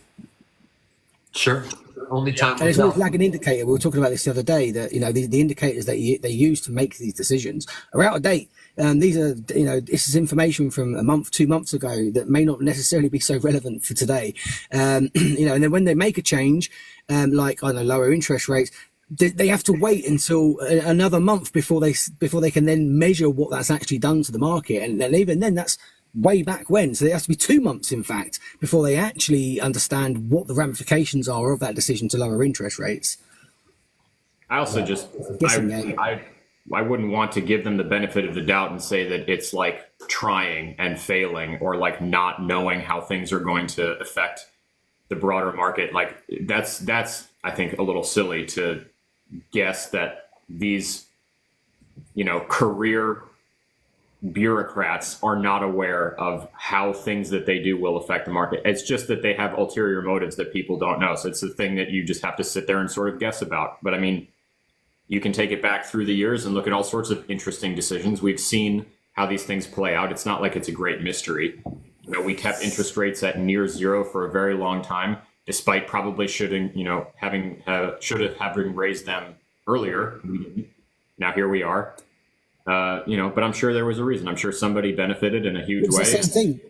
Sure. Only time. And it's always like an indicator. We were talking about this the other day, that the indicators that they use to make these decisions are out of date. These are this is information from a month, 2 months ago that may not necessarily be so relevant for today. And then when they make a change, lower interest rates, they have to wait until another month before they can then measure what that's actually done to the market, and even then that's way back when. So it has to be 2 months, in fact, before they actually understand what the ramifications are of that decision to lower interest rates. I also I wouldn't want to give them the benefit of the doubt and say that it's like trying and failing, or like not knowing how things are going to affect the broader market. Like that's I think a little silly to guess that these career bureaucrats are not aware of how things that they do will affect the market. It's just that they have ulterior motives that people don't know. So it's the thing that you just have to sit there and sort of guess about. But I mean, you can take it back through the years and look at all sorts of interesting decisions. We've seen how these things play out. It's not like it's a great mystery. We kept interest rates at near zero for a very long time, despite probably should have raised them earlier. We didn't. Now here we are. But I'm sure there was a reason. I'm sure somebody benefited in a huge way. It's the same thing.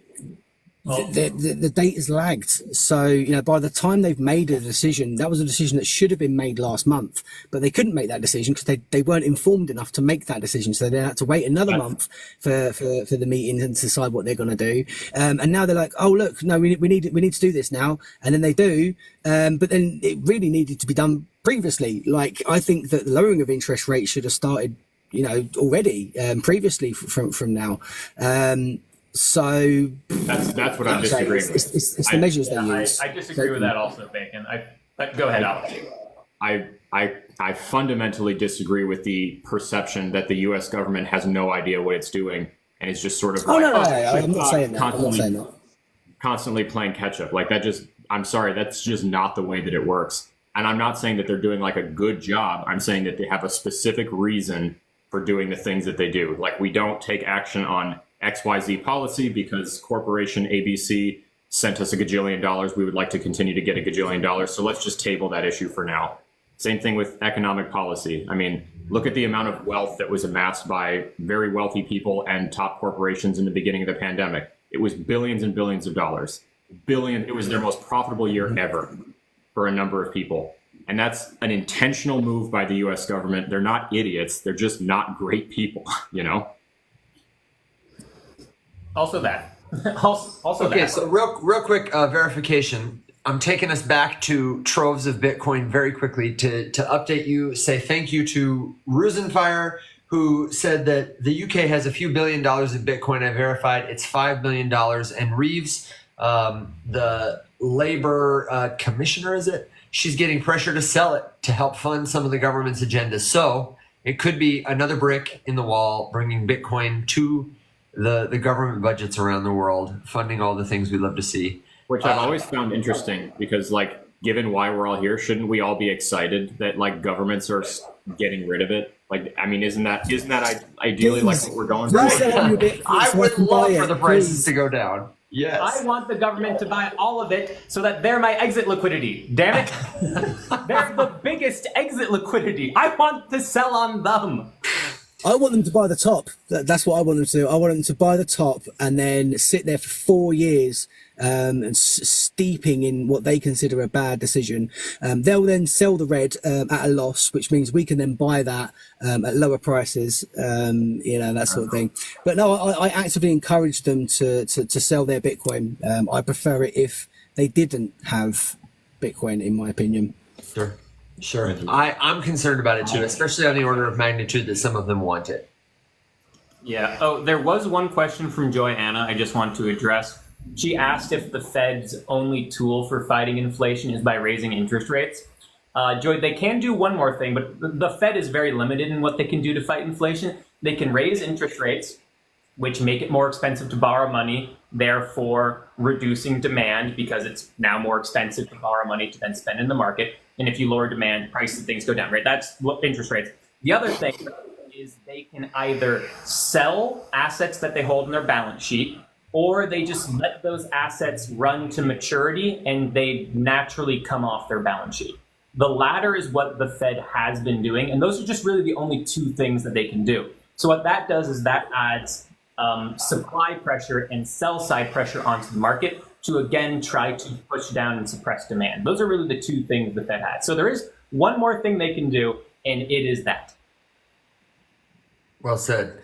The date is lagged. So, by the time they've made a decision, that was a decision that should have been made last month, but they couldn't make that decision because they weren't informed enough to make that decision. So they had to wait another month for the meetings and decide what they're going to do. And now they're like, oh, look, no, we need to do this now. And then they do. But then it really needed to be done previously. Like, I think that the lowering of interest rates should have started, already, previously from now. So that's what I'm disagreeing with. It's the measures they use. I disagree with that also, Bacon. Go ahead, Alex. I fundamentally disagree with the perception that the U.S. government has no idea what it's doing, and it's just sort of I'm not saying that. Constantly playing catch up. Like that I'm sorry, that's just not the way that it works. And I'm not saying that they're doing like a good job. I'm saying that they have a specific reason for doing the things that they do. Like, we don't take action on XYZ policy because corporation ABC sent us $1 gajillion. We would like to continue to get $1 gajillion. So let's just table that issue for now. Same thing with economic policy. I mean, look at the amount of wealth that was amassed by very wealthy people and top corporations in the beginning of the pandemic. It was billions and billions of dollars. It was their most profitable year ever for a number of people. And that's an intentional move by the U.S. government. They're not idiots. They're just not great people, you know? Also that. Also okay, that. so real quick verification. I'm taking us back to troves of Bitcoin very quickly to update you, say thank you to Rosenfire, who said that the UK has a few $billion in Bitcoin. I verified it's $5 million. And Reeves, the labor commissioner, is it? She's getting pressure to sell it to help fund some of the government's agenda. So it could be another brick in the wall, bringing Bitcoin to the government budgets around the world, funding all the things we love to see. Which I've always found interesting because, like, given why we're all here, shouldn't we all be excited that like governments are getting rid of it? Like, I mean, isn't that ideally like what we're going for? I would love for the prices to go down. Yes. I want the government to buy all of it so that they're my exit liquidity. Damn it. They're the biggest exit liquidity. I want to sell on them. I want them to buy the top. That's what I want them to do. I want them to buy the top and then sit there for 4 years and steeping in what they consider a bad decision. They'll then sell the red at a loss, which means we can then buy that at lower prices, that sort of thing. But no, I actively encourage them to sell their Bitcoin. I prefer it if they didn't have Bitcoin, in my opinion. Sure. I'm concerned about it too, especially on the order of magnitude that some of them want it. Yeah. Oh, there was one question from Joy Anna I just want to address. She asked if the Fed's only tool for fighting inflation is by raising interest rates. Joy, they can do one more thing, but the Fed is very limited in what they can do to fight inflation. They can raise interest rates, which make it more expensive to borrow money, therefore reducing demand because it's now more expensive to borrow money to then spend in the market. And if you lower demand, prices of things go down, right? That's interest rates. The other thing is they can either sell assets that they hold in their balance sheet, or they just let those assets run to maturity and they naturally come off their balance sheet. The latter is what the Fed has been doing, and those are just really the only two things that they can do. So what that does is that adds supply pressure and sell side pressure onto the market to again try to push down and suppress demand. Those are really the two things the Fed has. So there is one more thing they can do, and it is that. Well said.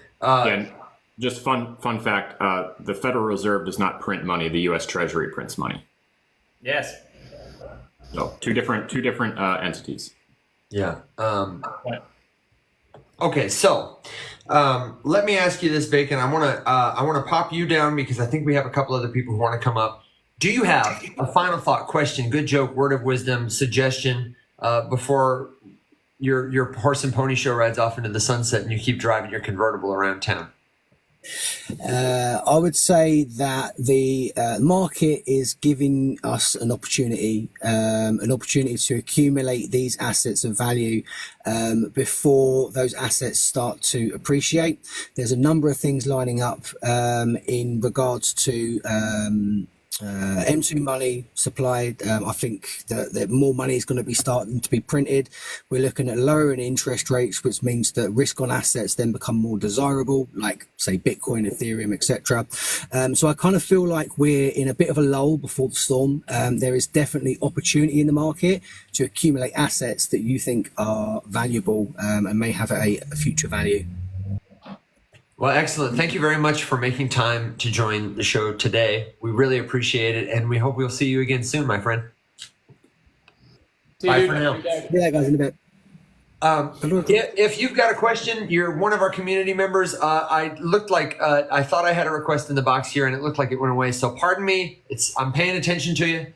Just fun fact, the Federal Reserve does not print money, the US Treasury prints money. Yes. So two different entities. Yeah. Okay, so let me ask you this, Bacon. I want to pop you down because I think we have a couple other people who want to come up. Do you have a final thought, question, good joke, word of wisdom, suggestion before your horse and pony show rides off into the sunset and you keep driving your convertible around town? I would say that the market is giving us an opportunity to accumulate these assets of value before those assets start to appreciate. There's a number of things lining up in regards to M2 money supply. I think that more money is going to be starting to be printed. We're looking at lowering interest rates, which means that risk on assets then become more desirable, like say Bitcoin, Ethereum, etc. So I kind of feel like we're in a bit of a lull before the storm. There is definitely opportunity in the market to accumulate assets that you think are valuable and may have a future value. Well, excellent. Thank you very much for making time to join the show today. We really appreciate it, and we hope we'll see you again soon, my friend. Bye for now. Yeah, guys, in a bit. If you've got a question, you're one of our community members. I looked like I thought I had a request in the box here, and it looked like it went away. So pardon me. I'm paying attention to you.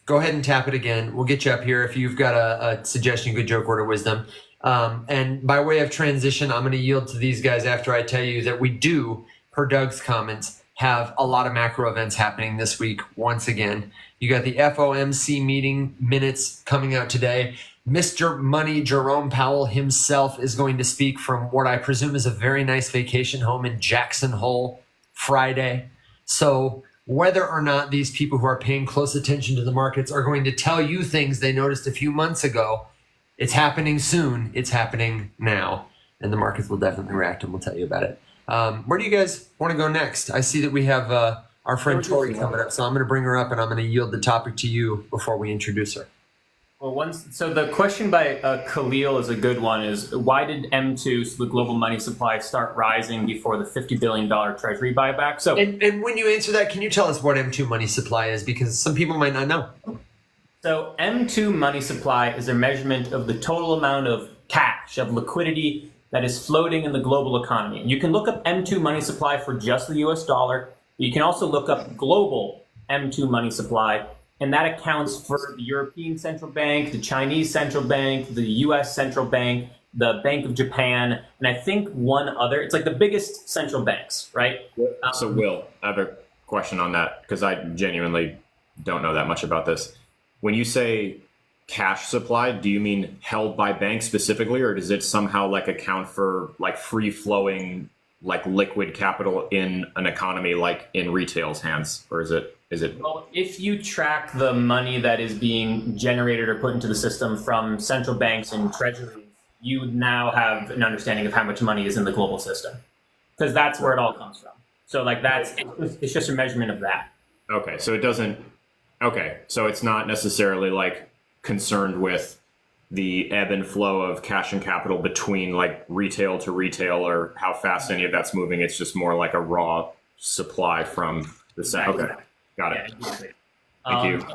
Go ahead and tap it again. We'll get you up here if you've got a suggestion, good joke, word of wisdom. And by way of transition, I'm going to yield to these guys after I tell you that we do, per Doug's comments, have a lot of macro events happening this week once again. You got the FOMC meeting minutes coming out today. Mr. Money, Jerome Powell himself, is going to speak from what I presume is a very nice vacation home in Jackson Hole Friday. So whether or not these people who are paying close attention to the markets are going to tell you things they noticed a few months ago, it's happening soon. It's happening now. And the markets will definitely react, and we'll tell you about it. Where do you guys want to go next? I see that we have our friend Tori coming up, so I'm going to bring her up, and I'm going to yield the topic to you before we introduce her. Well, so the question by Khalil is a good one, is why did M2, so the global money supply, start rising before the $50 billion treasury buyback? So, and when you answer that, can you tell us what M2 money supply is? Because some people might not know. So M2 money supply is a measurement of the total amount of cash, of liquidity that is floating in the global economy. You can look up M2 money supply for just the US dollar. You can also look up global M2 money supply. and that accounts for the European Central Bank, the Chinese Central Bank, the US Central Bank, the Bank of Japan, and I think one other. It's like the biggest central banks, right? So, Will, I have a question on that because I genuinely don't know that much about this. When you say cash supply, do you mean held by banks specifically, or does it somehow like account for like free flowing, like liquid capital in an economy, like in retail's hands, or is it? Well, if you track the money that is being generated or put into the system from central banks and treasuries, you now have an understanding of how much money is in the global system, because that's where it all comes from. So like it's just a measurement of that. Okay, so it doesn't. Okay, so it's not necessarily like concerned with the ebb and flow of cash and capital between like retail to retail or how fast any of that's moving. It's just more like a raw supply from the set. Okay, got it. Yeah, exactly. Thank you.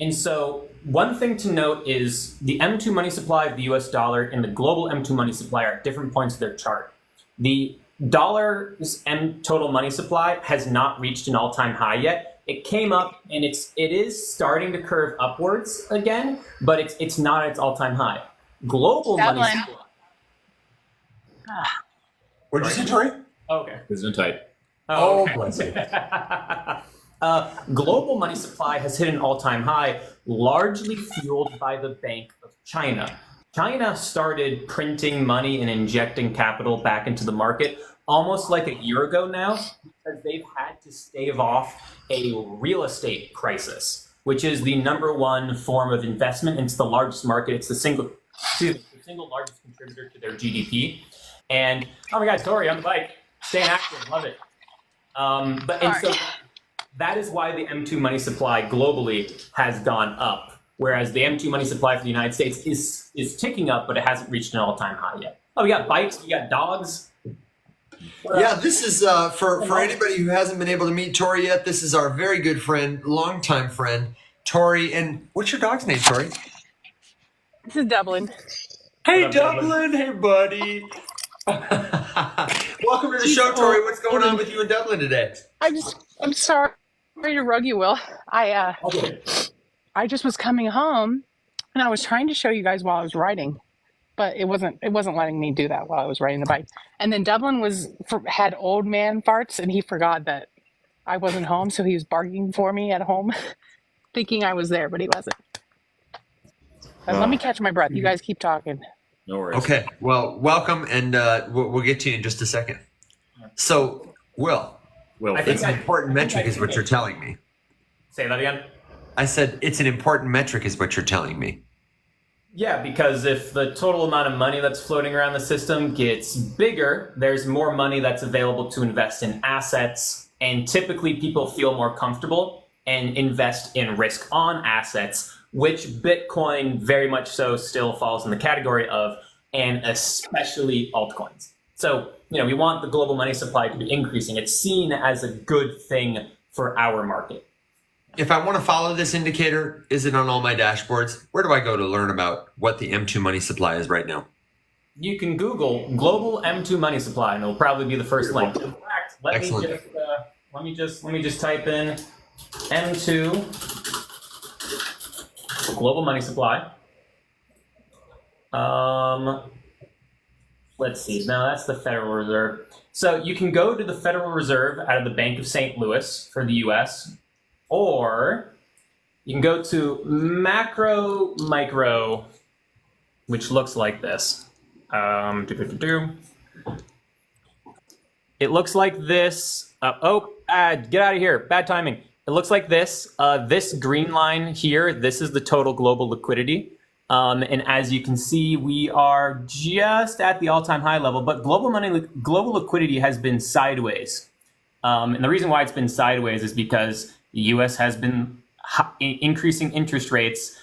And so one thing to note is the M2 money supply of the US dollar and the global M2 money supply are at different points of their chart. The dollar's total money supply has not reached an all-time high yet. It came up and it is starting to curve upwards again, but it's not at its all-time high. Global money supply. What did you say, Tori? Okay. Isn't tight. Oh, bless you. Global money supply has hit an all-time high, largely fueled by the Bank of China. China started printing money and injecting capital back into the market almost like a year ago now, because they've had to stave off a real estate crisis, which is the number one form of investment. It's the largest market. It's the single largest contributor to their GDP. And oh my God, Tori on the bike, staying active, love it. So that is why the M2 money supply globally has gone up, whereas the M2 money supply for the United States is ticking up, but it hasn't reached an all-time high yet. Oh, we got bikes, we got dogs. Yeah, this is for anybody who hasn't been able to meet Tori yet. This is our very good friend, longtime friend, Tori. And what's your dog's name, Tori? This is Dublin. Hey, Dublin. Hey, buddy. Welcome to the show, Tori. What's going on with you in Dublin today? I'm sorry to rug you, Will. I just was coming home and I was trying to show you guys while I was riding, but it wasn't letting me do that while I was riding the bike. And then Dublin had old man farts and he forgot that I wasn't home, so he was barking for me at home, thinking I was there, but he wasn't. Let me catch my breath. You guys keep talking. No worries. Okay. Well, welcome, and we'll get to you in just a second. So, Will, it's an important metric is what you're telling me. Say that again? I said it's an important metric is what you're telling me. Yeah, because if the total amount of money that's floating around the system gets bigger, there's more money that's available to invest in assets, and typically people feel more comfortable and invest in risk-on assets, which Bitcoin very much so still falls in the category of, and especially altcoins. So, we want the global money supply to be increasing. It's seen as a good thing for our market. If I want to follow this indicator, is it on all my dashboards? Where do I go to learn about what the M2 money supply is right now? You can Google global M2 money supply, and it'll probably be the first link. In fact, let me just type in M2 global money supply. Let's see. No, that's the Federal Reserve. So you can go to the Federal Reserve out of the Bank of St. Louis for the U.S., or you can go to macro micro, which looks like this. It looks like this. Get out of here. Bad timing. It looks like this. This green line here, this is the total global liquidity. And as you can see, we are just at the all-time high level, but global liquidity has been sideways. And the reason why it's been sideways is because the U.S. has been increasing interest rates,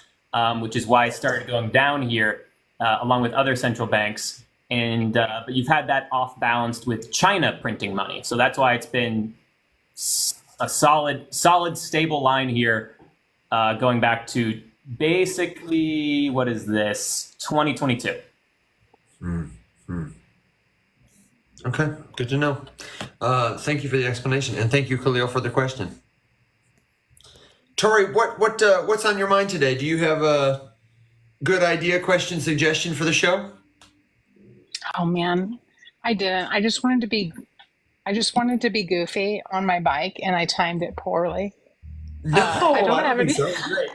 which is why it started going down here, along with other central banks. And but you've had that off-balanced with China printing money. So that's why it's been a solid, stable line here, going back to basically, what is this, 2022. Okay, good to know. Thank you for the explanation, and thank you, Khalil, for the question. Tori, what's on your mind today? Do you have a good idea, question, suggestion for the show? Oh man, I didn't. I just wanted to be goofy on my bike, and I timed it poorly. No, I don't have think any. so. Great.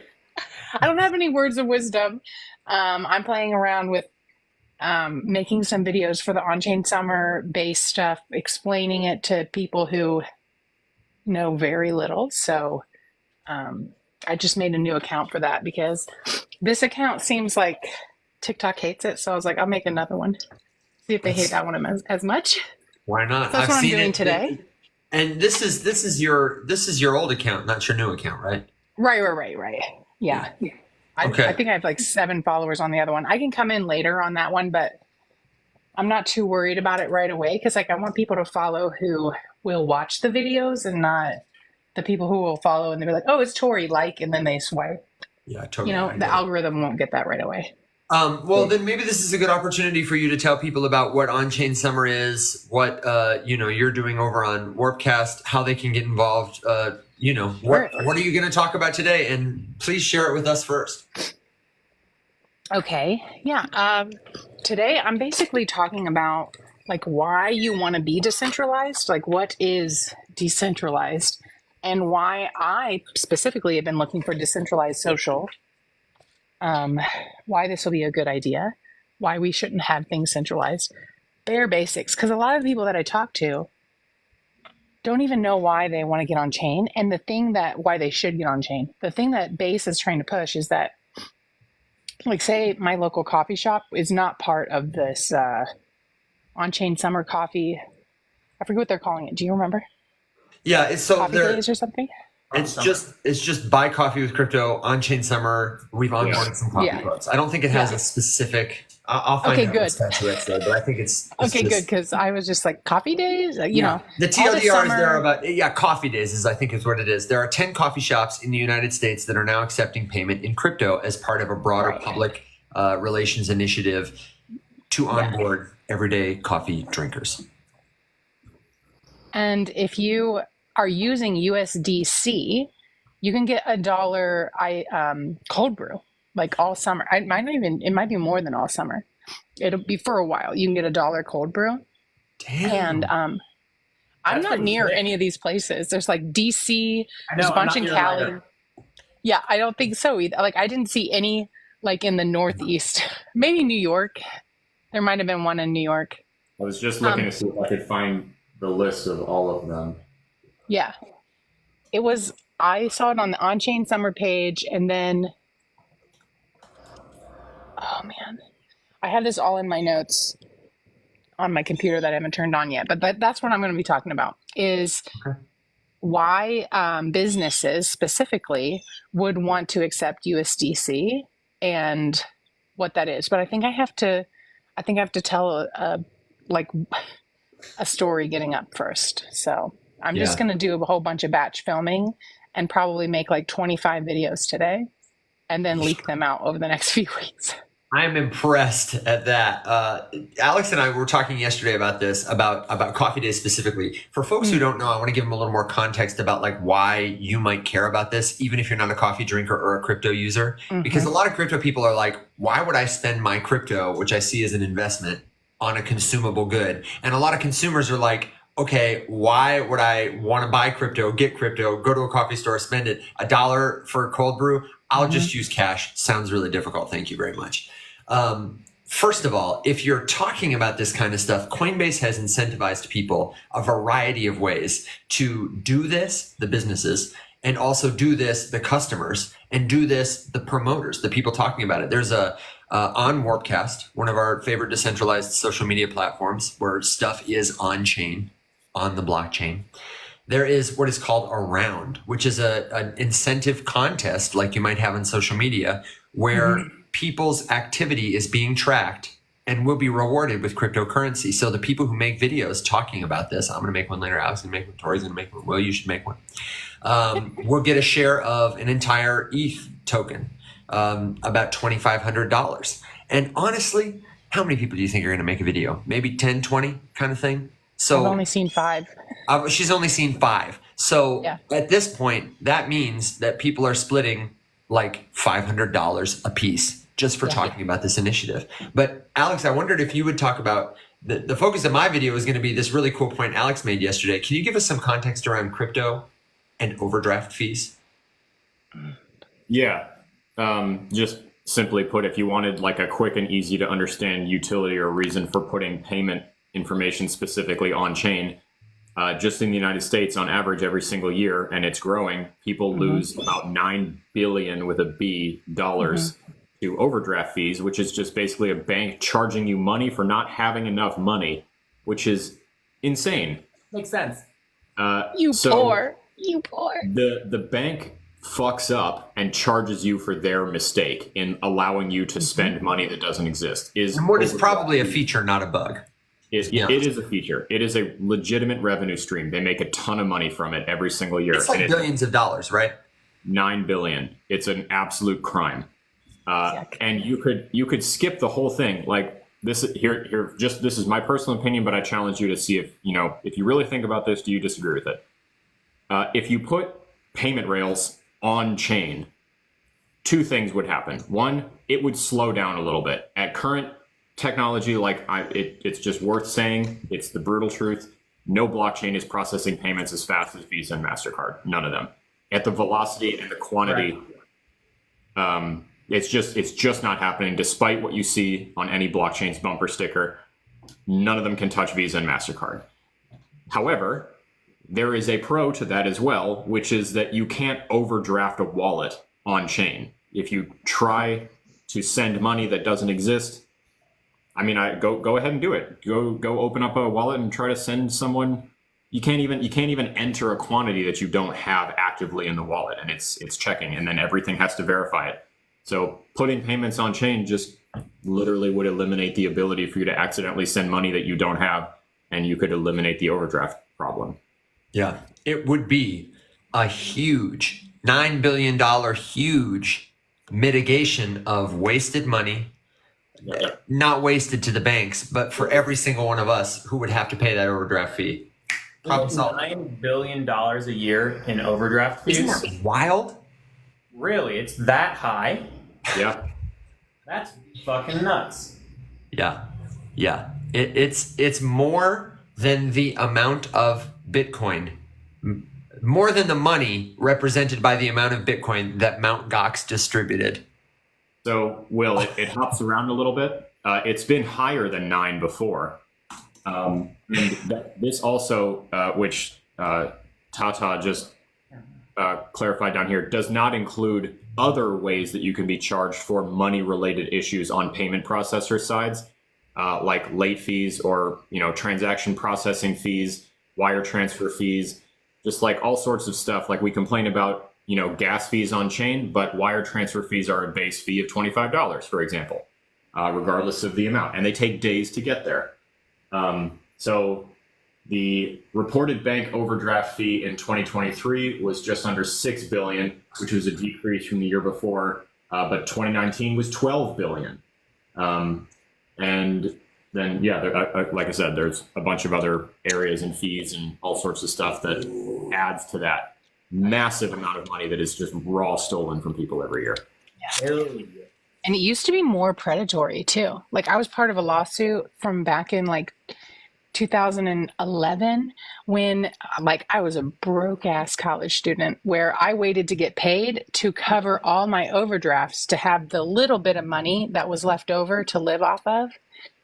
I don't have any words of wisdom. I'm playing around with making some videos for the on-chain summer based stuff, explaining it to people who know very little. So I just made a new account for that because this account seems like TikTok hates it. So I was like, I'll make another one. See if they hate that one as much. Why not? So that's what I'm doing today. And this is your old account, not your new account, right? Right. Yeah. Okay. I think I have like 7 followers on the other one. I can come in later on that one, but I'm not too worried about it right away because like I want people to follow who will watch the videos and not the people who will follow and they'll be like, oh, it's Tori, like, and then they swipe. Yeah, totally. You know, the algorithm won't get that right away. Well, then maybe this is a good opportunity for you to tell people about what On-Chain Summer is, what you're doing over on Warpcast, how they can get involved. What are you going to talk about today? And please share it with us first. Okay, yeah. Today I'm basically talking about like why you want to be decentralized, like what is decentralized, and why I specifically have been looking for decentralized social. Why this will be a good idea, why we shouldn't have things centralized, bare basics. Because a lot of people that I talk to don't even know why they want to get on chain. And why they should get on chain, the thing that Base is trying to push is that, like, say my local coffee shop is not part of this on-chain summer coffee. I forget what they're calling it. Do you remember? Yeah, it's so coffee days or something. It's just buy coffee with crypto on-chain summer. We've onboarded some coffee clubs. I don't think it has a specific. I'll find out good. But I think it's okay, good, because I was just like coffee days. You know, the TLDR is there about coffee days I think is what it is. There are 10 coffee shops in the United States that are now accepting payment in crypto as part of a broader public relations initiative to onboard everyday coffee drinkers. And if you are using USDC, you can get $1 cold brew like all summer. It might be more than all summer. It'll be for a while. You can get $1 cold brew. Damn. And I'm not near any of these places. There's like DC, there's a bunch in Cali. Yeah, I don't think so either. Like I didn't see any like in the Northeast. Maybe New York. There might have been one in New York. I was just looking to see if I could find the list of all of them. Yeah, I saw it on the on-chain summer page, and then, oh man, I have this all in my notes on my computer that I haven't turned on yet, but that's what I'm going to be talking about is why businesses specifically would want to accept USDC and what that is. But I think I have to tell a story getting up first. So I'm just going to do a whole bunch of batch filming and probably make like 25 videos today and then leak them out over the next few weeks. I'm impressed at that. Alex and I were talking yesterday about this, about coffee days specifically. For folks who don't know, I want to give them a little more context about like why you might care about this, even if you're not a coffee drinker or a crypto user. Because a lot of crypto people are like, why would I spend my crypto, which I see as an investment, on a consumable good? And a lot of consumers are like, okay, why would I want to buy crypto, get crypto, go to a coffee store, spend it $1 for a cold brew? I'll just use cash. Sounds really difficult. Thank you very much. First of all, if you're talking about this kind of stuff, Coinbase has incentivized people a variety of ways to do this, the businesses, and also do this, the customers, and do this, the promoters, the people talking about it. There's on Warpcast, one of our favorite decentralized social media platforms where stuff is on chain, on the blockchain. There is what is called a round, which is an incentive contest like you might have on social media where people's activity is being tracked and will be rewarded with cryptocurrency. So the people who make videos talking about this, I'm going to make one later, Alex is going to make one, Tori's going to make one, Will, you should make one, will get a share of an entire ETH token, about $2,500. And honestly, how many people do you think are going to make a video? Maybe 10, 20 kind of thing? So I've only seen 5. She's only seen 5. So Yeah. at this point, that means that people are splitting like $500 a piece just for talking about this initiative. But Alex, I wondered if you would talk about the focus of my video is going to be this really cool point Alex made yesterday. Can you give us some context around crypto and overdraft fees? Yeah. Just simply put, if you wanted like a quick and easy to understand utility or reason for putting payment information specifically on chain, just in the United States, on average, every single year, and it's growing, people lose about $9 billion with a B dollars to overdraft fees, which is just basically a bank charging you money for not having enough money, which is insane. Makes sense. You poor. The bank fucks up and charges you for their mistake in allowing you to spend money that doesn't exist. And what is probably a feature, not a bug. It is a feature. It is a legitimate revenue stream. They make a ton of money from it every single year. It's like billions of dollars, right? $9 billion. It's an absolute crime. And you could skip the whole thing. Like this here. Just this is my personal opinion, but I challenge you to see if you really think about this. Do you disagree with it? If you put payment rails on chain, two things would happen. One, it would slow down a little bit. At current technology, it's just worth saying, it's the brutal truth. No blockchain is processing payments as fast as Visa and MasterCard. None of them. At the velocity and the quantity, it's just not happening. Despite what you see on any blockchain's bumper sticker, none of them can touch Visa and MasterCard. However, there is a pro to that as well, which is that you can't overdraft a wallet on chain. If you try to send money that doesn't exist, I mean, go ahead and do it. Go open up a wallet and try to send someone. You can't even enter a quantity that you don't have actively in the wallet, and it's checking, and then everything has to verify it. So putting payments on chain just literally would eliminate the ability for you to accidentally send money that you don't have, and you could eliminate the overdraft problem. Yeah, it would be a huge $9 billion huge mitigation of wasted money, not wasted to the banks, but for every single one of us who would have to pay that overdraft fee. $9 billion a year in overdraft fees. Isn't that wild? Really? It's that high? Yeah. That's fucking nuts. Yeah. It's more than the amount of Bitcoin, more than the money represented by the amount of Bitcoin that Mt. Gox distributed. So, Will, it hops around a little bit. It's been higher than 9 before. And this also, which Tata just clarified down here, does not include other ways that you can be charged for money-related issues on payment processor sides, like late fees or transaction processing fees, wire transfer fees, just like all sorts of stuff. Like we complain about gas fees on chain, but wire transfer fees are a base fee of $25, for example, regardless of the amount, and they take days to get there. So the reported bank overdraft fee in 2023 was just under $6 billion, which was a decrease from the year before, but 2019 was $12 billion. And then, like I said, there's a bunch of other areas and fees and all sorts of stuff that adds to that massive amount of money that is just raw stolen from people every year. Yeah. And it used to be more predatory too. Like I was part of a lawsuit from back in 2011 when I was a broke ass college student where I waited to get paid to cover all my overdrafts to have the little bit of money that was left over to live off of,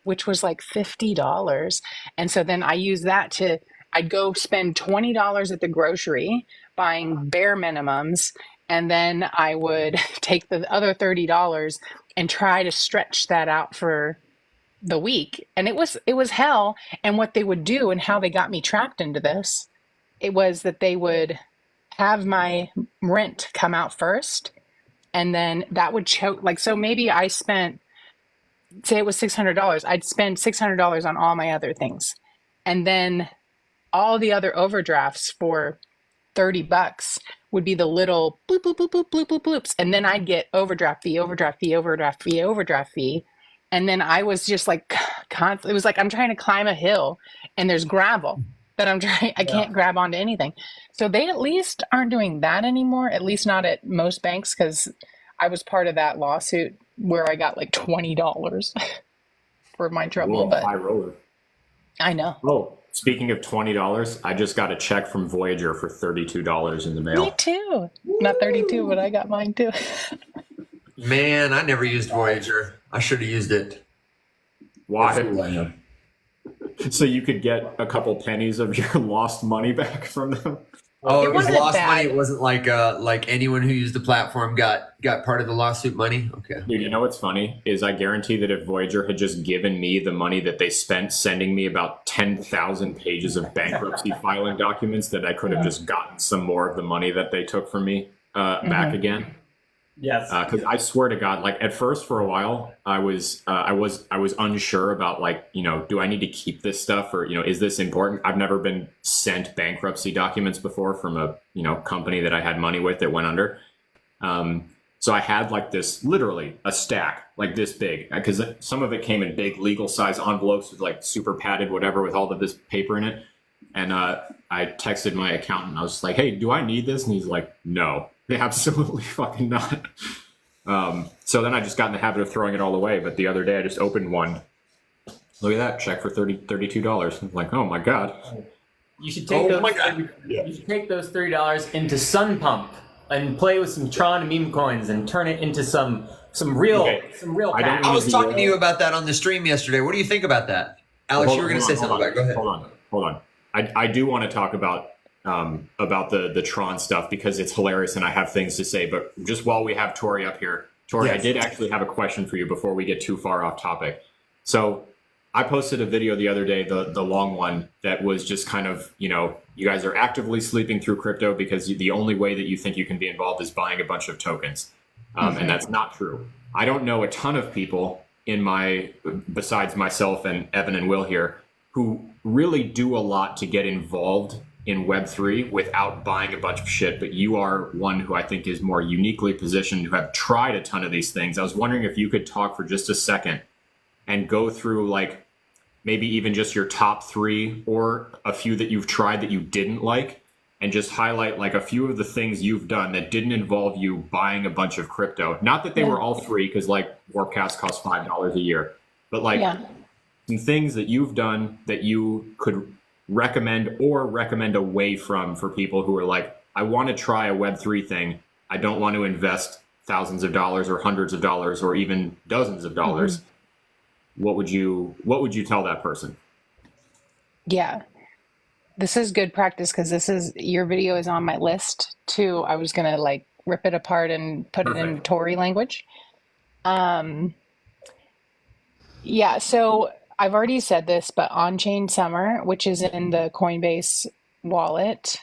which was like $50. And so then I used that I'd go spend $20 at the grocery buying bare minimums. And then I would take the other $30 and try to stretch that out for the week. And it was hell. And what they would do and how they got me trapped into this, it was that they would have my rent come out first. And then that would choke. So maybe I spent, say it was $600. I'd spend $600 on all my other things. And then all the other overdrafts for $30 would be the little bloop, bloop, bloop, bloop, bloop, bloop, bloops. And then I'd get overdraft fee, overdraft fee, overdraft fee, overdraft fee. And then I was just constantly, it was like I'm trying to climb a hill and there's gravel. that I'm trying. I can't grab onto anything. So they at least aren't doing that anymore. At least not at most banks, because I was part of that lawsuit where I got like $20 for my trouble. Whoa, But high roller. I know. Oh, speaking of $20, I just got a check from Voyager for $32 in the Me mail. too. Not 32, but I got mine too. Man, I never used Voyager. I should have used it. Why? So you could get a couple pennies of your lost money back from them? Oh, it was wasn't lost bad. money. It wasn't like anyone who used the platform got part of the lawsuit money. Okay. Dude, you know what's funny is I guarantee that if Voyager had just given me the money that they spent sending me about 10,000 pages of bankruptcy filing documents, that I could have just gotten some more of the money that they took from me back again. Yes. Because I swear to God, like at first for a while, I was unsure about, like, you know, do I need to keep this stuff, or, you know, is this important? I've never been sent bankruptcy documents before from a, you know, company that I had money with that went under. So I had like this, literally a stack like this big, because some of it came in big legal size envelopes with like super padded whatever with all of this paper in it. And I texted my accountant. I was like, hey, do I need this? And he's like, no. Absolutely fucking not. So then I just got in the habit of throwing it all away. But the other day I just opened one. Look at that, check for $32. I'm like, oh my God. You should take You should take those $30 into Sun Pump and play with some Tron and meme coins and turn it into some real cash. I was talking to you about that on the stream yesterday. What do you think about that? Alex, you were going to say something about it. Go ahead. Hold on. I do want to talk about the Tron stuff because it's hilarious and I have things to say. But just while we have Tori up here, Tori, yes. I did actually have a question for you before we get too far off topic. So I posted a video the other day, the long one, that was just kind of, you know, you guys are actively sleeping through crypto because the only way that you think you can be involved is buying a bunch of tokens. And that's not true. I don't know a ton of people besides myself and Evan and Will here, who really do a lot to get involved in Web3 without buying a bunch of shit, but you are one who I think is more uniquely positioned to have tried a ton of these things. I was wondering if you could talk for just a second and go through, like, maybe even just your top 3 or a few that you've tried that you didn't like, and just highlight like a few of the things you've done that didn't involve you buying a bunch of crypto. Not that they were all free, because like Warpcast costs $5 a year, but like some things that you've done that you could recommend or recommend away from for people who are like, I want to try a Web3 thing. I don't want to invest thousands of dollars or hundreds of dollars or even dozens of dollars. What would you tell that person? Yeah, this is good practice because your video is on my list too. I was going to like rip it apart and put it in Tory language. Yeah, so I've already said this, but On-Chain Summer, which is in the Coinbase wallet,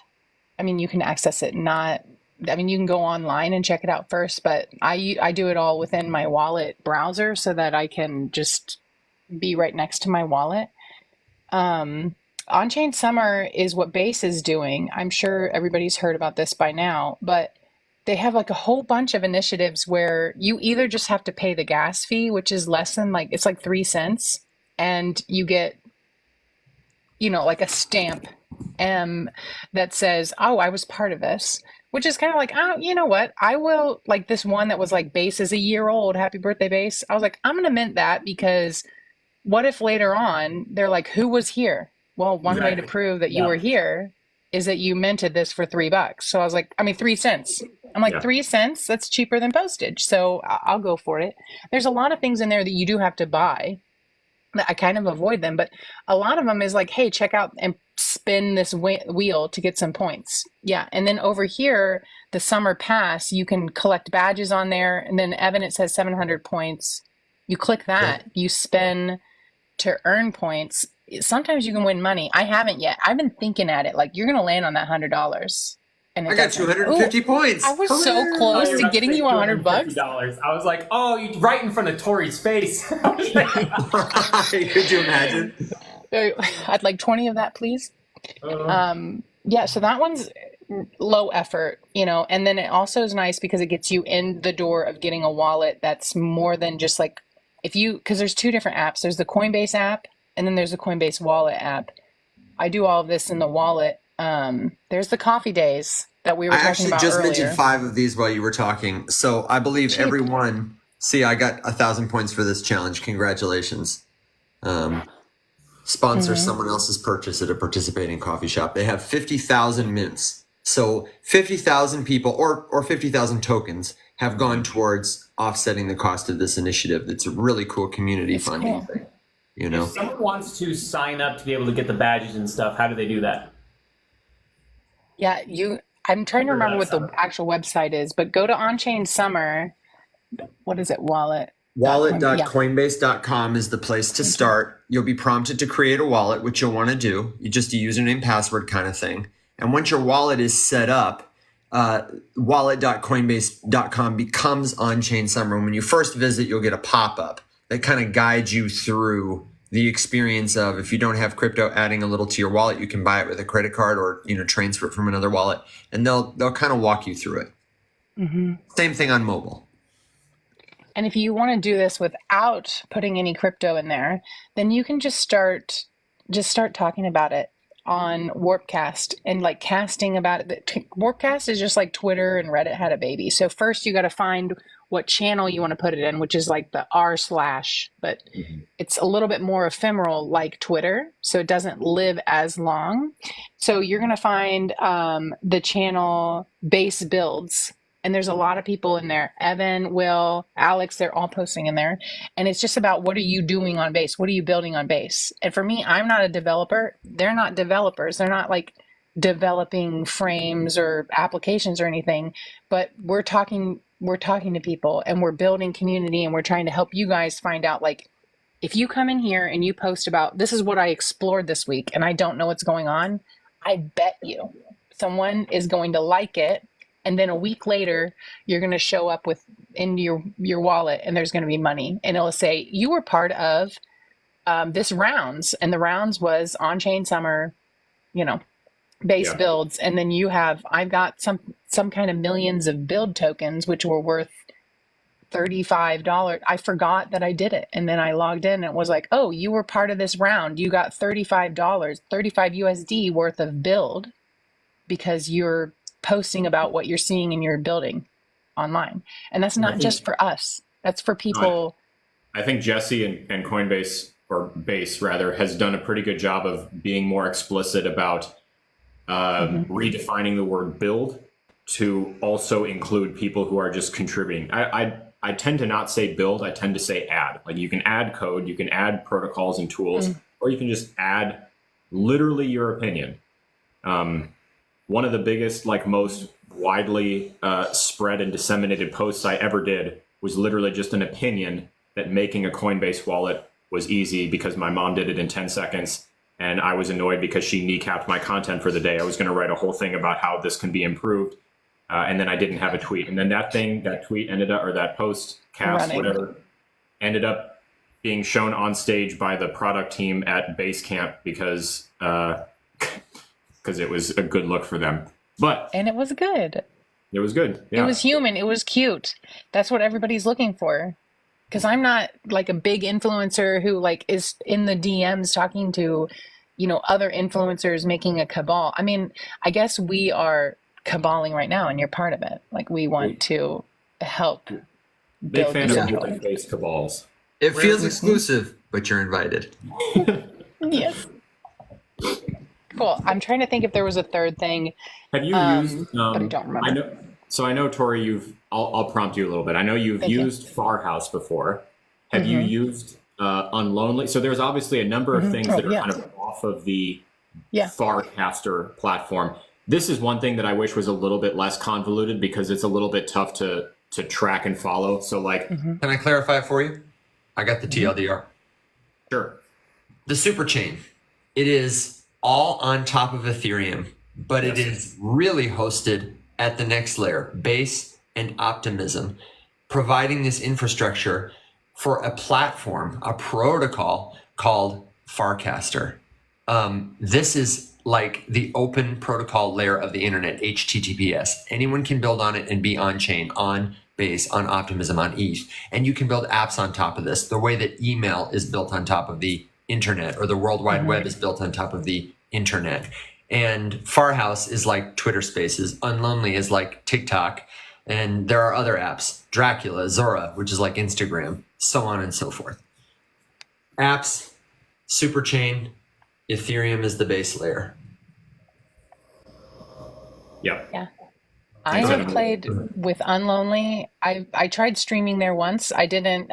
I mean, you can access it. You can go online and check it out first, but I do it all within my wallet browser so that I can just be right next to my wallet. On-Chain Summer is what Base is doing. I'm sure everybody's heard about this by now, but they have like a whole bunch of initiatives where you either just have to pay the gas fee, which is less than it's like 3 cents. And you get, you know, like a stamp that says, oh, I was part of this, which is kind of like, oh, you know what? I will, like this one that was like, Base is a year old. Happy birthday, Base. I was like, I'm going to mint that because what if later on they're like, who was here? Well, one way to prove that you were here is that you minted this for $3. So I was like, 3 cents. I'm like, 3 cents? That's cheaper than postage. So I'll go for it. There's a lot of things in there that you do have to buy. I kind of avoid them, but a lot of them is like, hey, check out and spin this wheel to get some points. Yeah. And then over here, the summer pass, you can collect badges on there. And then Evan, it says 700 points. You click that, you spin to earn points. Sometimes you can win money. I haven't yet. I've been thinking at it, like you're going to land on that $100. And I got 250 points. I was so close to getting you $100. I was like, oh, you right in front of Tori's face. Could you imagine? I'd like 20 of that, please. Yeah, so that one's low effort, you know, and then it also is nice because it gets you in the door of getting a wallet that's more than just like, because there's 2 different apps. There's the Coinbase app, and then there's the Coinbase wallet app. I do all of this in the wallet. There's the coffee days that we were I talking actually about just earlier. mentioned 5 of these while you were talking. So I believe Cheap. everyone. See, I got 1,000 points for this challenge. Congratulations. Sponsor someone else's purchase at a participating coffee shop. They have 50,000 mints. So 50,000 people or 50,000 tokens have gone towards offsetting the cost of this initiative. It's a really cool community funding thing. You know, If someone wants to sign up to be able to get the badges and stuff, how do they do that? Yeah, I'm trying to remember what the actual website is, but go to On-Chain Summer. What is it? Wallet. Wallet.coinbase.com is the place to start. You'll be prompted to create a wallet, which you'll want to do. You just a username, password kind of thing. And once your wallet is set up, wallet.coinbase.com becomes On-Chain Summer. When you first visit, you'll get a pop-up that kind of guides you through the experience of, if you don't have crypto, adding a little to your wallet. You can buy it with a credit card or transfer it from another wallet, and they'll kind of walk you through it. Same thing on mobile. And if you want to do this without putting any crypto in there, then you can just start talking about it on Warpcast and like casting about it. Warpcast is just like Twitter and Reddit had a baby. So first you got to find what channel you want to put it in, which is like the r/, but it's a little bit more ephemeral like Twitter. So it doesn't live as long. So you're going to find the channel Base Builds. And there's a lot of people in there. Evan, Will, Alex, they're all posting in there. And it's just about, what are you doing on Base? What are you building on Base? And for me, I'm not a developer. They're not developers. They're not like developing frames or applications or anything. But we're talking to people and we're building community, and we're trying to help you guys find out, like, if you come in here and you post about, this is what I explored this week and I don't know what's going on, I bet you someone is going to like it. And then a week later, you're going to show up in your wallet, and there's going to be money, and it'll say you were part of this rounds, and the rounds was On-Chain Summer, Base Builds, and then I've got some kind of millions of build tokens, which were worth $35. I forgot that I did it, and then I logged in, and it was like, oh, you were part of this round. You got $35, 35 USD worth of build because you're posting about what you're seeing in your building online. And that's not just for us. That's for people. I think Jesse and Coinbase, or Base rather, has done a pretty good job of being more explicit about redefining the word build to also include people who are just contributing. I tend to not say build, I tend to say add. Like, you can add code, you can add protocols and tools, or you can just add literally your opinion. One of the biggest, like most widely spread and disseminated posts I ever did was literally just an opinion that making a Coinbase wallet was easy because my mom did it in 10 seconds. And I was annoyed because she kneecapped my content for the day. I was going to write a whole thing about how this can be improved. And then I didn't have a tweet. And then that tweet ended up, or that post, cast, whatever, ended up being shown on stage by the product team at Basecamp because it was a good look for them. And it was good. It was good. Yeah. It was human. It was cute. That's what everybody's looking for. Because I'm not like a big influencer who like is in the DMs talking to, other influencers making a cabal. I mean, I guess we are caballing right now, and you're part of it. Like, we want to help. Big fan of multi-face cabals. It feels exclusive, but you're invited. Yes. Cool. I'm trying to think if there was a third thing. Have you used? But I don't remember. I know, Tori. I'll prompt you a little bit. I know you've used Farhouse before. Have you used Unlonely? So there's obviously a number of things that are kind of off of the Farcaster platform. This is one thing that I wish was a little bit less convoluted because it's a little bit tough to track and follow. So, like, can I clarify it for you? I got the TLDR. Sure. The super chain. It is all on top of Ethereum, but it is really hosted at the next layer, Base and Optimism, providing this infrastructure for a platform, a protocol called Farcaster. This is like the open protocol layer of the internet, HTTPS. Anyone can build on it and be on chain, on Base, on Optimism, on ETH. And you can build apps on top of this, the way that email is built on top of the internet, or the World Wide Web is built on top of the internet. And Farhouse is like Twitter Spaces. Unlonely is like TikTok. And there are other apps, Dracula, Zora, which is like Instagram, so on and so forth. Apps, Superchain, Ethereum is the base layer. Yep. Yeah. I have played with Unlonely. I tried streaming there once. I didn't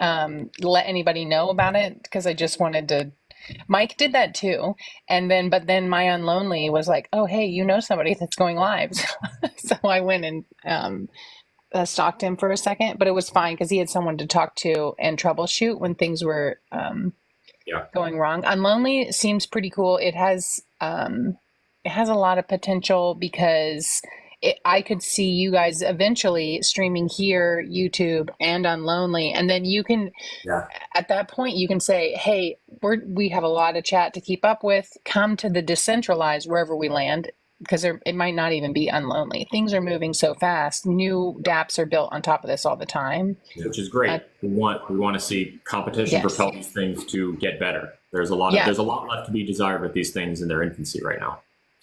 let anybody know about it because I just wanted to. Mike did that too, but then my Unlonely was like, "Oh, hey, you know somebody that's going live," so I went and stalked him for a second. But it was fine because he had someone to talk to and troubleshoot when things were going wrong. Unlonely seems pretty cool. It has a lot of potential because I could see you guys eventually streaming here, YouTube, and Unlonely, and then you can, at that point, you can say, "Hey, we have a lot of chat to keep up with. Come to the decentralized wherever we land." Because it might not even be Unlonely. Things are moving so fast. New dApps are built on top of this all the time, which is great. We want to see competition propel these things to get better. There's a lot left to be desired with these things in their infancy right now.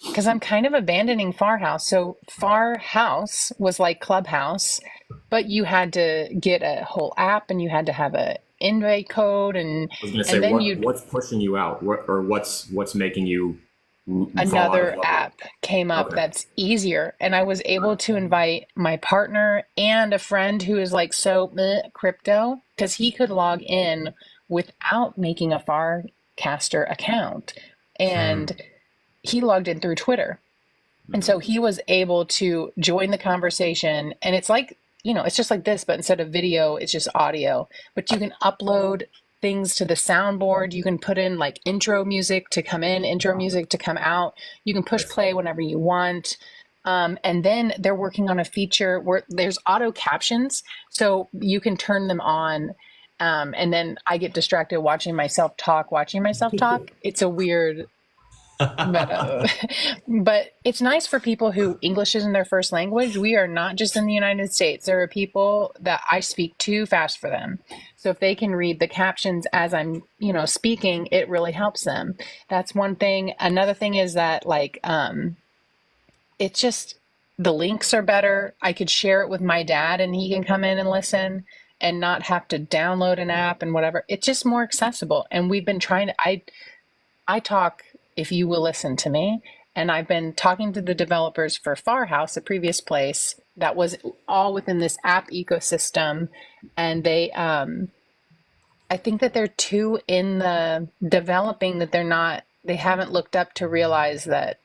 Because I'm kind of abandoning Farhouse. So Farhouse was like Clubhouse, but you had to get a whole app and you had to have a invite code and I was going to say, what's pushing you out, what's making you? Another app came up that's easier, and I was able to invite my partner and a friend who is like crypto, because he could log in without making a Farcaster account, and he logged in through Twitter, and so he was able to join the conversation. And it's like, it's just like this, but instead of video, it's just audio. But you can upload things to the soundboard. You can put in like intro music to come in, intro music to come out. You can push play whenever you want. And then they're working on a feature where there's auto captions, so you can turn them on. And then I get distracted watching myself talk. It's a weird but it's nice for people who English isn't their first language. We are not just in the United States. There are people that I speak too fast for them. So if they can read the captions as I'm, speaking, it really helps them. That's one thing. Another thing is that it's just the links are better. I could share it with my dad and he can come in and listen and not have to download an app and whatever. It's just more accessible. And we've been trying to, I talk, if you will listen to me. And I've been talking to the developers for Farhouse, a previous place that was all within this app ecosystem. And they, I think that they're too in the developing that they haven't looked up to realize that,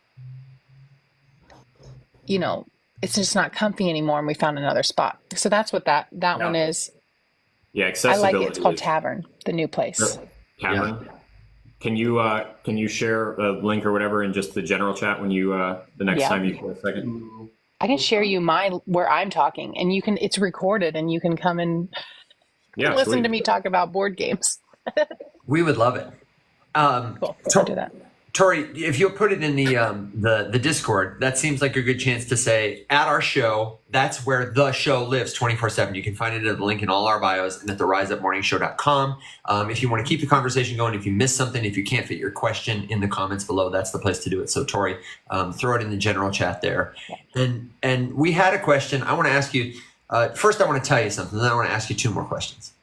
it's just not comfy anymore. And we found another spot. So that's what that one is. Yeah. Accessibility. I like it. It's called Tavern, the new place. Tavern. Yeah. Can you share a link or whatever in just the general chat when you the next time you get a second? I can share you where I'm talking, and it's recorded, and you can come and listen to me talk about board games. We would love it. Cool. I'll do that. Tori, if you'll put it in the Discord, that seems like a good chance to say at our show, that's where the show lives 24/7. You can find it at the link in all our bios and at the riseupmorningshow.com. If you want to keep the conversation going, if you miss something, if you can't fit your question in the comments below, that's the place to do it. So Tori, throw it in the general chat there. And we had a question. I want to ask you, first I want to tell you something, then I want to ask you two more questions.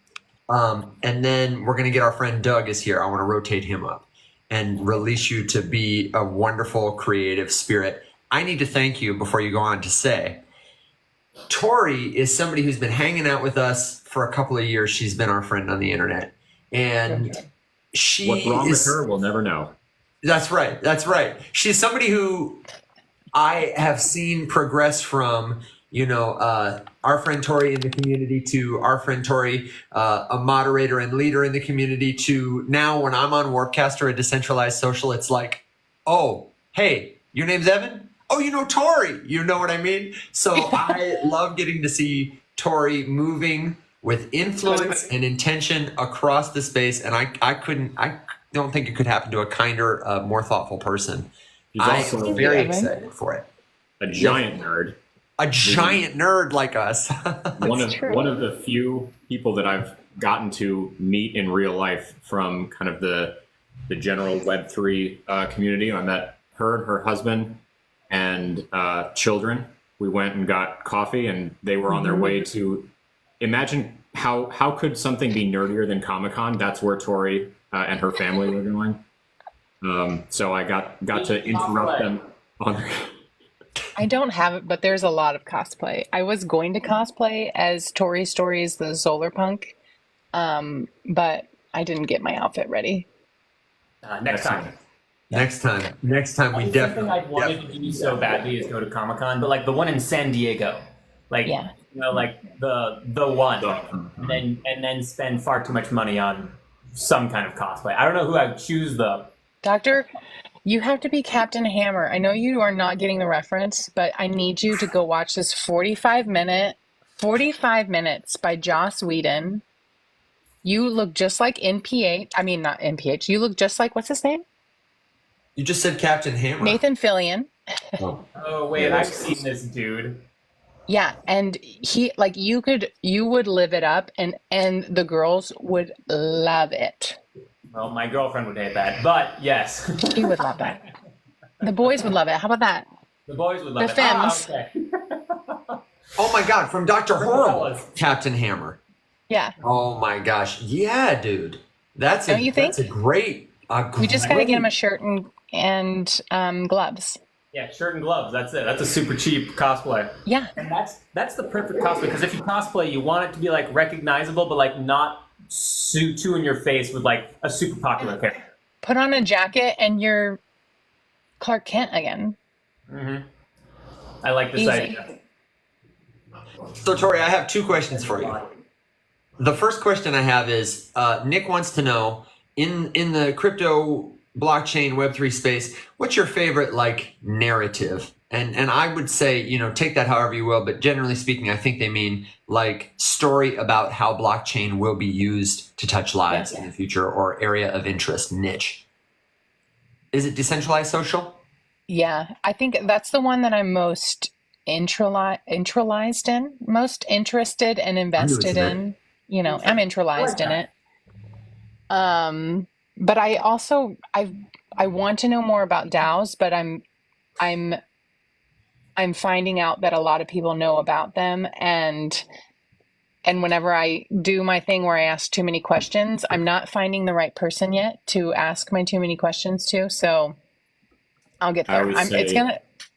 And then we're going to get our friend Doug is here. I want to rotate him up and release you to be a wonderful creative spirit. I need to thank you before you go on to say, Tori is somebody who's been hanging out with us for a couple of years. She's been our friend on the internet. And what's wrong with her, we'll never know. That's right. She's somebody who I have seen progress from, our friend Tori in the community to our friend Tori, a moderator and leader in the community, to now when I'm on Warpcaster, a decentralized social, it's like, oh, hey, your name's Evan? Oh, you know Tori. You know what I mean? So I love getting to see Tori moving with influence and intention across the space. And I don't think it could happen to a kinder, more thoughtful person. He's I'm very excited for it. A giant nerd. A giant nerd like us. one of the few people that I've gotten to meet in real life from kind of the general Web3 community. I met her husband, and children. We went and got coffee, and they were on their way to. Imagine how could something be nerdier than Comic-Con? That's where Tori and her family were going. So I got to interrupt them on their. I don't have it, but there's a lot of cosplay. I was going to cosplay as Tori Stories, the Solar Punk, but I didn't get my outfit ready. Next time. Next time we Something definitely. I wanted to do so badly is go to Comic-Con, but like the one in San Diego, like Yeah. like the one, and then spend far too much money on some kind of cosplay. I don't know who I would choose though. Doctor, you have to be Captain Hammer. I know you are not getting the reference, but I need you to go watch this 45 minutes by Joss Whedon. You look just like NPH. I mean, not NPH. You look just like, what's his name? You just said Captain Hammer. Nathan Fillion. Oh wait, I've seen this dude. Yeah, and he like you would live it up, and the girls would love it. Well, my girlfriend would hate that, but yes. He would love that. The boys would love it. How about that? The boys would love The it. femmes. Okay. Oh my God, from Dr. Horrible, fellas. Captain Hammer. Yeah. Oh my gosh, yeah, dude. That's Don't you think? That's a great. We just got to get him a shirt and gloves. Yeah, shirt and gloves. That's it. That's a super cheap cosplay. Yeah. And that's the perfect cosplay, because if you cosplay, you want it to be like recognizable, but like not too in your face with like a super popular character. Put on a jacket and you're Clark Kent again. Mm-hmm. I like this Easy. idea. So Tori, I have two questions for you. The first question I have is Nick wants to know in the crypto blockchain Web3 space, what's your favorite like narrative? And I would say, take that however you will, but generally speaking, I think they mean like story about how blockchain will be used to touch lives in the future, or area of interest, niche. Is it decentralized social? Yeah, I think that's the one that I'm most intralized in, most interested and invested in. I'm intralized in it. But I also I want to know more about DAOs, but I'm finding out that a lot of people know about them, and whenever I do my thing where I ask too many questions, I'm not finding the right person yet to ask my too many questions to. So I'll get there.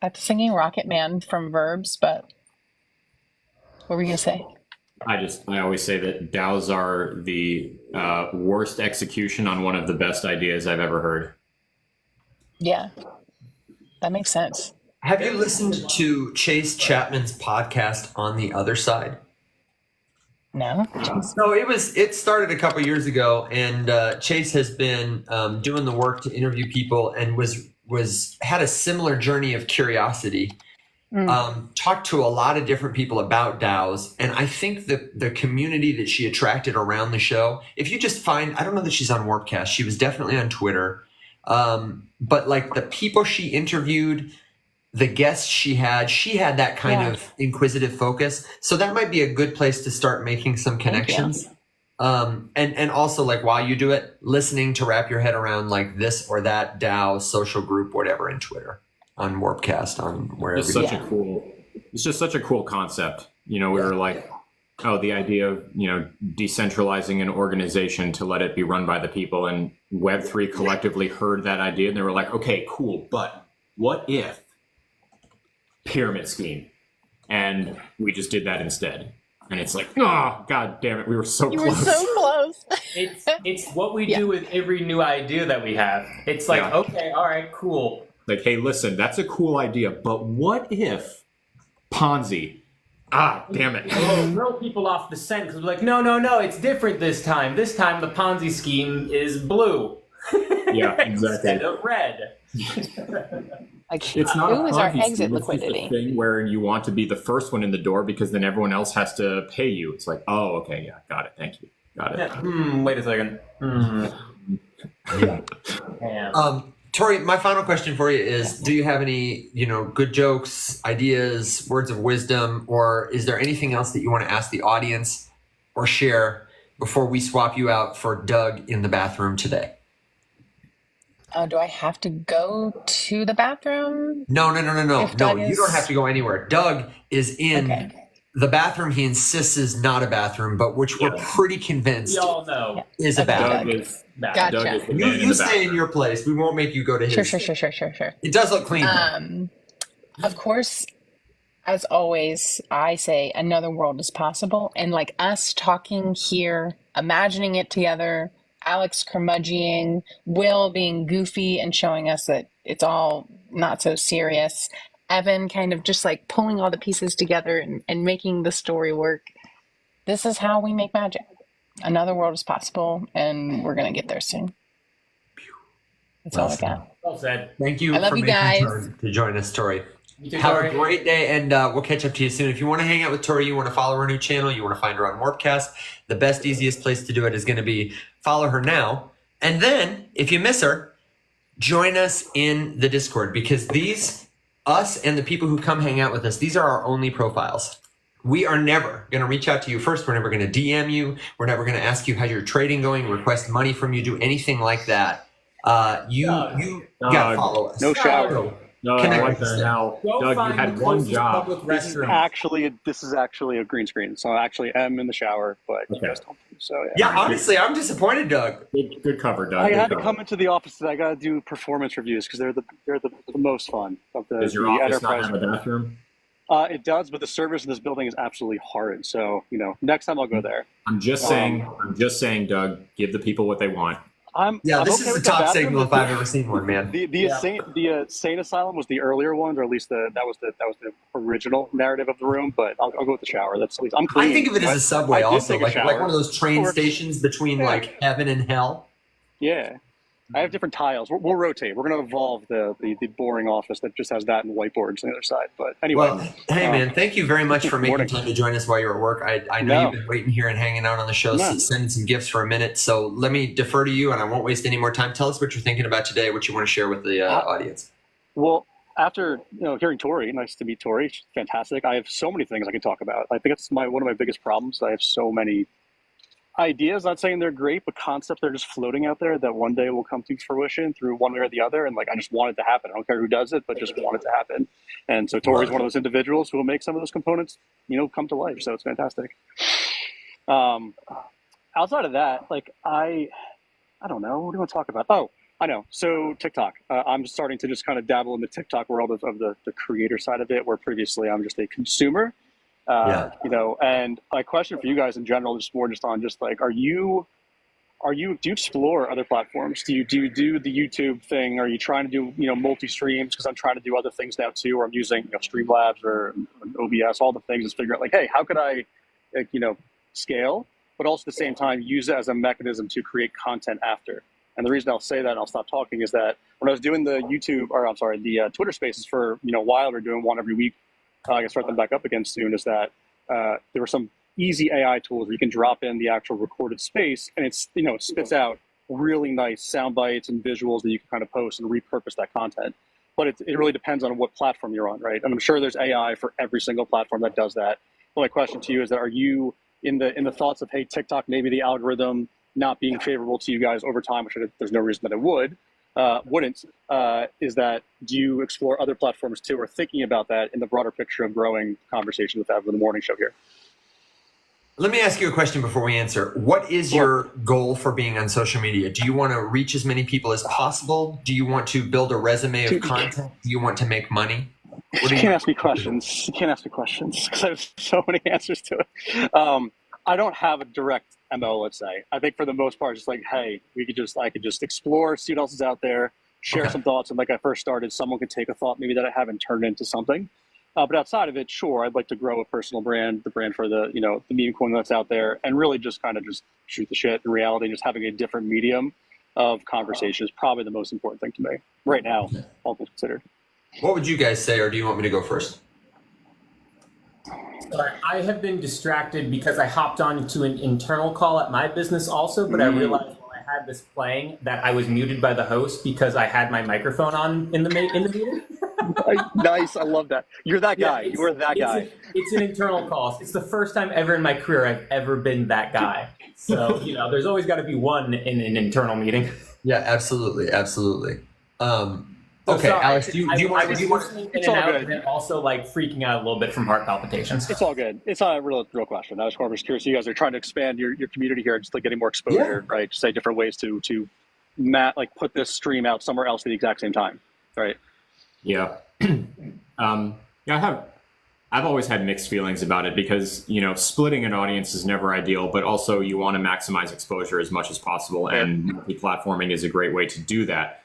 I'm singing Rocket Man from Verbs, but what were you gonna say? I always say that DAOs are the worst execution on one of the best ideas I've ever heard. Yeah, that makes sense. Have you listened to Chase Chapman's podcast On the Other Side? No. So it started a couple years ago, and Chase has been doing the work to interview people, and had a similar journey of curiosity. Talked to a lot of different people about DAOs, and I think the community that she attracted around the show, if you just find, I don't know that she's on Warpcast, she was definitely on Twitter, but like the people she interviewed, the guests she had that kind of inquisitive focus. So that might be a good place to start making some connections. And also, like, while you do it, listening to wrap your head around like this or that DAO, social group, whatever, in Twitter, on Warpcast, on wherever. It's just such a cool concept. We were like, oh, the idea of, decentralizing an organization to let it be run by the people, and Web3 collectively heard that idea and they were like, okay, cool. But what if pyramid scheme? And we just did that instead. And it's like, oh, God damn it. We were so close. You were so close. It's what we do with every new idea that we have. It's like, okay, all right, cool. Like, hey, listen, that's a cool idea, but what if Ponzi? Ah, damn it. Throw people off the scent, because we're like, no, it's different this time. This time the Ponzi scheme is blue. Yeah, exactly. Instead of red. It's not who is our Ponzi exit scheme. liquidity? It's just a thing where you want to be the first one in the door because then everyone else has to pay you. It's like, oh, okay, yeah, got it, thank you. Got it. Wait a second. Tori, my final question for you is, do you have any, good jokes, ideas, words of wisdom, or is there anything else that you want to ask the audience or share before we swap you out for Doug in the bathroom today? Do I have to go to the bathroom? No. If Doug You don't is- have to go anywhere. Doug is in Okay. the bathroom he insists is not a bathroom, but which we're pretty convinced We all know. is a Okay, bathroom. Doug is Gotcha. Doug is the You, man in you the stay bathroom. in your place. We won't make you go to his. Sure. It does look clean. though. Of course, as always, I say another world is possible. And like us talking here, imagining it together, Alex curmudgeoning, Will being goofy and showing us that it's all not so serious, Evan kind of just like pulling all the pieces together and making the story work. This is how we make magic. Another world is possible, and we're going to get there soon. That's all I got. Well said. Thank you I love for you making guys. time to join us, Tori. You too, Have Tori. a great day, and we'll catch up to you soon. If you want to hang out with Tori, you want to follow her new channel, you want to find her on Warpcast, the best, easiest place to do it is going to be follow her now. And then, if you miss her, join us in the Discord, because us and the people who come hang out with us, these are our only profiles. We are never going to reach out to you first. We're never going to DM you. We're never going to ask you how your trading going, request money from you, do anything like that. You got to follow us. No shower. No, I Connect like with us that. there. Now, Go Doug, you find had the one closest job. public This is actually a green screen, so I actually am in the shower, but you Okay. guys don't. So Yeah, honestly, I'm disappointed, Doug. Good cover, Doug. I Good had to cover. come into the office today. I got to do performance reviews because they're the most fun of the, Does your the office not enterprise. have a bathroom? It does, but the service in this building is absolutely horrid. So next time I'll go there. I'm just saying, Doug. Give the people what they want. I'm Yeah, this okay is with the top bathroom, signal if but I've ever seen one, man. The insane asylum was the earlier one, or at least that was the original narrative of the room. But I'll go with the shower. That's at least I'm clean. I think of it as a subway I did also, take a like shower. one of those train Works. stations between Yeah. like heaven and hell. Yeah. I have different tiles. We'll rotate. We're going to evolve the boring office that just has that and whiteboards on the other side. But anyway. Well, hey man, thank you very much for making Morning. time to join us while you're at work. I know No. you've been waiting here and hanging out on the show, No. sending some gifts for a minute. So let me defer to you, and I won't waste any more time. Tell us what you're thinking about today, what you want to share with the audience. Well, after hearing Tori, nice to meet Tori. She's fantastic. I have so many things I can talk about. I think it's one of my biggest problems. I have so many ideas, not saying they're great, but concepts that are just floating out there that one day will come to fruition through one way or the other. And I just want it to happen. I don't care who does it, but just want it to happen. And so Tori's one of those individuals who will make some of those components, come to life. So it's fantastic. Outside of that, I don't know. What do you want to talk about? Oh, I know. So TikTok. I'm starting to just kind of dabble in the TikTok world of the creator side of it, where previously I'm just a consumer. And my question for you guys in general is more just on do you explore other platforms? Do you do the YouTube thing? Are you trying to do, multi-streams? Because I'm trying to do other things now too, or I'm using, Streamlabs or OBS, all the things, just figure out hey, how could I, scale, but also at the same time use it as a mechanism to create content after. And the reason I'll say that and I'll stop talking is that when I was doing the Twitter Spaces for a while, we're doing one every week. I can start them back up again soon. Is that there were some easy AI tools where you can drop in the actual recorded space, and it spits out really nice sound bites and visuals that you can kind of post and repurpose that content. But it really depends on what platform you're on, right? And I'm sure there's AI for every single platform that does that. But my question to you is that are you in the thoughts of TikTok, maybe the algorithm not being favorable to you guys over time, which there's no reason that it wouldn't, is that do you explore other platforms too, or thinking about that in the broader picture of growing conversation with the morning show here? Let me ask you a question before we answer. What is your goal for being on social media? Do you want to reach as many people as possible? Do you want to build a resume of content? Do you want to make money? You can't ask me questions. You can't ask me questions because I have so many answers to it. I don't have a direct MO, let's say. I think for the most part, it's hey, I could just explore, see what else is out there, share some thoughts. And like I first started, someone could take a thought maybe that I haven't turned into something. But outside of it, sure, I'd like to grow a personal brand, the brand for the meme coin that's out there, and really just kind of just shoot the shit in reality. Just having a different medium of conversation is probably the most important thing to me right now, all things considered. What would you guys say, or do you want me to go first? Sorry, I have been distracted because I hopped on to an internal call at my business also, but I realized while I had this playing that I was muted by the host because I had my microphone on in the meeting. Nice. I love that. You're that guy. Yeah, you are that guy. It's an internal cause. It's the first time ever in my career I've ever been that guy. So, there's always got to be one in an internal meeting. Yeah, absolutely. Okay, sorry. Alex, do you want listening in and out, and then also like freaking out a little bit from heart palpitations? It's all good. It's not a real question. I was just curious. You guys are trying to expand your community here, just like getting more exposure, right? Just say different ways to put this stream out somewhere else at the exact same time, right? Yeah. I've always had mixed feelings about it because, splitting an audience is never ideal, but also you want to maximize exposure as much as possible. And multi-platforming is a great way to do that.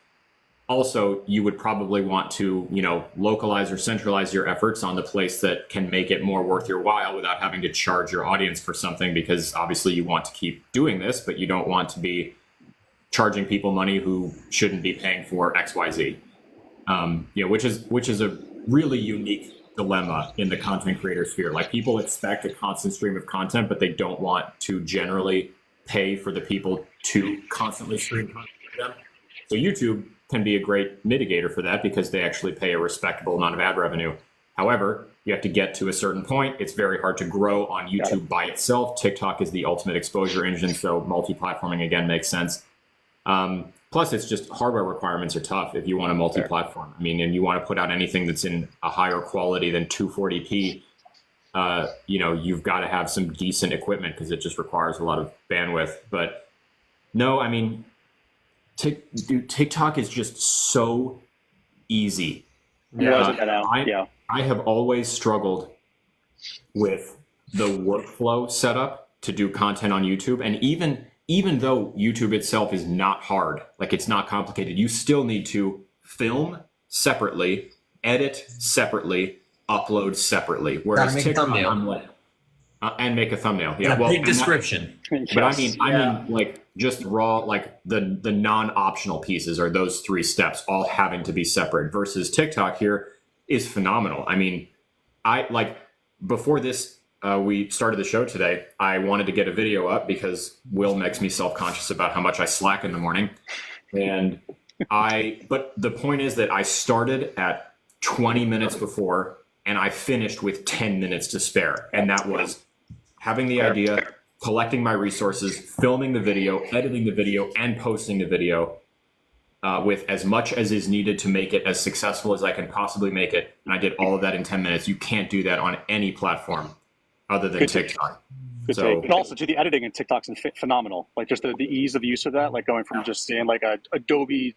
Also, you would probably want to, localize or centralize your efforts on the place that can make it more worth your while without having to charge your audience for something, because obviously you want to keep doing this, but you don't want to be charging people money who shouldn't be paying for XYZ. Which is a really unique dilemma in the content creator sphere. Like, people expect a constant stream of content, but they don't want to generally pay for the people to constantly stream content to them. So YouTube can be a great mitigator for that because they actually pay a respectable amount of ad revenue. However, you have to get to a certain point. It's very hard to grow on YouTube by itself. TikTok is the ultimate exposure engine, so multi-platforming again makes sense. Plus, it's just hardware requirements are tough if you want a multi-platform. I mean, and you want to put out anything that's in a higher quality than 240p, you've got to have some decent equipment because it just requires a lot of bandwidth. But no, I mean, TikTok is just so easy. I have always struggled with the workflow setup to do content on YouTube. And even though YouTube itself is not hard, like, it's not complicated, you still need to film separately, edit separately, upload separately. Whereas TikTok, and make a thumbnail. Yeah, and a big description. But I mean, like, just raw, like the non-optional pieces are those 3 steps, all having to be separate. Versus TikTok here is phenomenal. I mean, before this. We started the show today. I wanted to get a video up because Will makes me self-conscious about how much I slack in the morning. But the point is that I started at 20 minutes before and I finished with 10 minutes to spare. And that was having the idea, collecting my resources, filming the video, editing the video, and posting the video with as much as is needed to make it as successful as I can possibly make it. And I did all of that in 10 minutes. You can't do that on any platform other than TikTok. And also, the editing in TikTok's phenomenal. Like, just the ease of use of that, like going from just seeing like a Adobe,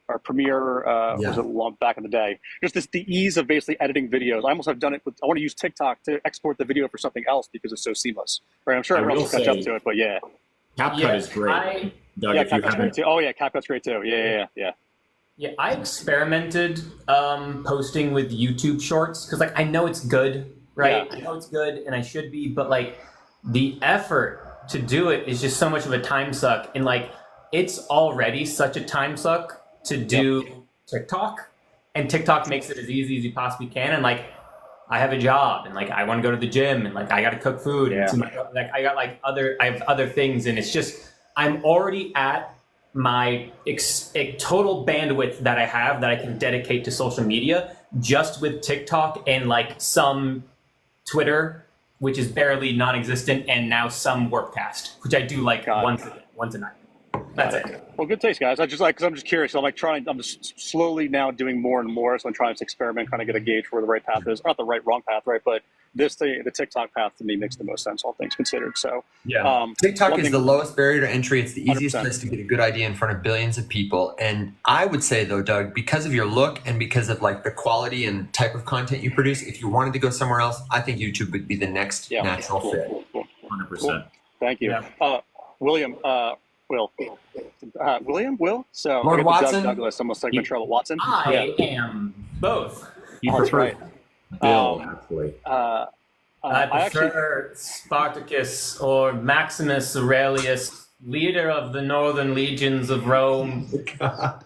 or Premiere, was it back in the day? Just the ease of basically editing videos. I almost have done it I want to use TikTok to export the video for something else because it's so seamless. Right? I'm sure everyone will catch up to it, but yeah. CapCut is great. Doug, if you CapCut's great too. Oh yeah, CapCut's great too. Yeah. Yeah, I experimented posting with YouTube Shorts because, like, I know it's good. Right. Yeah. I know it's good and I should be, but like, the effort to do it is just so much of a time suck. And like, it's already such a time suck to do TikTok, and TikTok makes it as easy as you possibly can. And like, I have a job and like, I want to go to the gym and like, I got to cook food and like, I have other things. And it's just, I'm already at my total bandwidth that I have that I can dedicate to social media just with TikTok and like some Twitter, which is barely non-existent, and now some Workcast, which I do like once a night. That's it. Well, good taste, guys. Because I'm just curious. I'm just slowly now doing more and more. So I'm trying to experiment, kind of get a gauge for where the right path is. Not the wrong path, right? But the TikTok path to me makes the most sense, all things considered. So TikTok is the lowest barrier to entry. It's the easiest 100%. Place to get a good idea in front of billions of people. And I would say, though, Doug, because of your look and because of like the quality and type of content you produce, if you wanted to go somewhere else, I think YouTube would be the next natural fit. Cool. 100%. Cool. Thank you, William. Will. So Lord Watson. Douglas, almost like Charlotte Watson. I am both. That's right. Bill, actually. I prefer Spartacus or Maximus Aurelius, leader of the northern legions of Rome.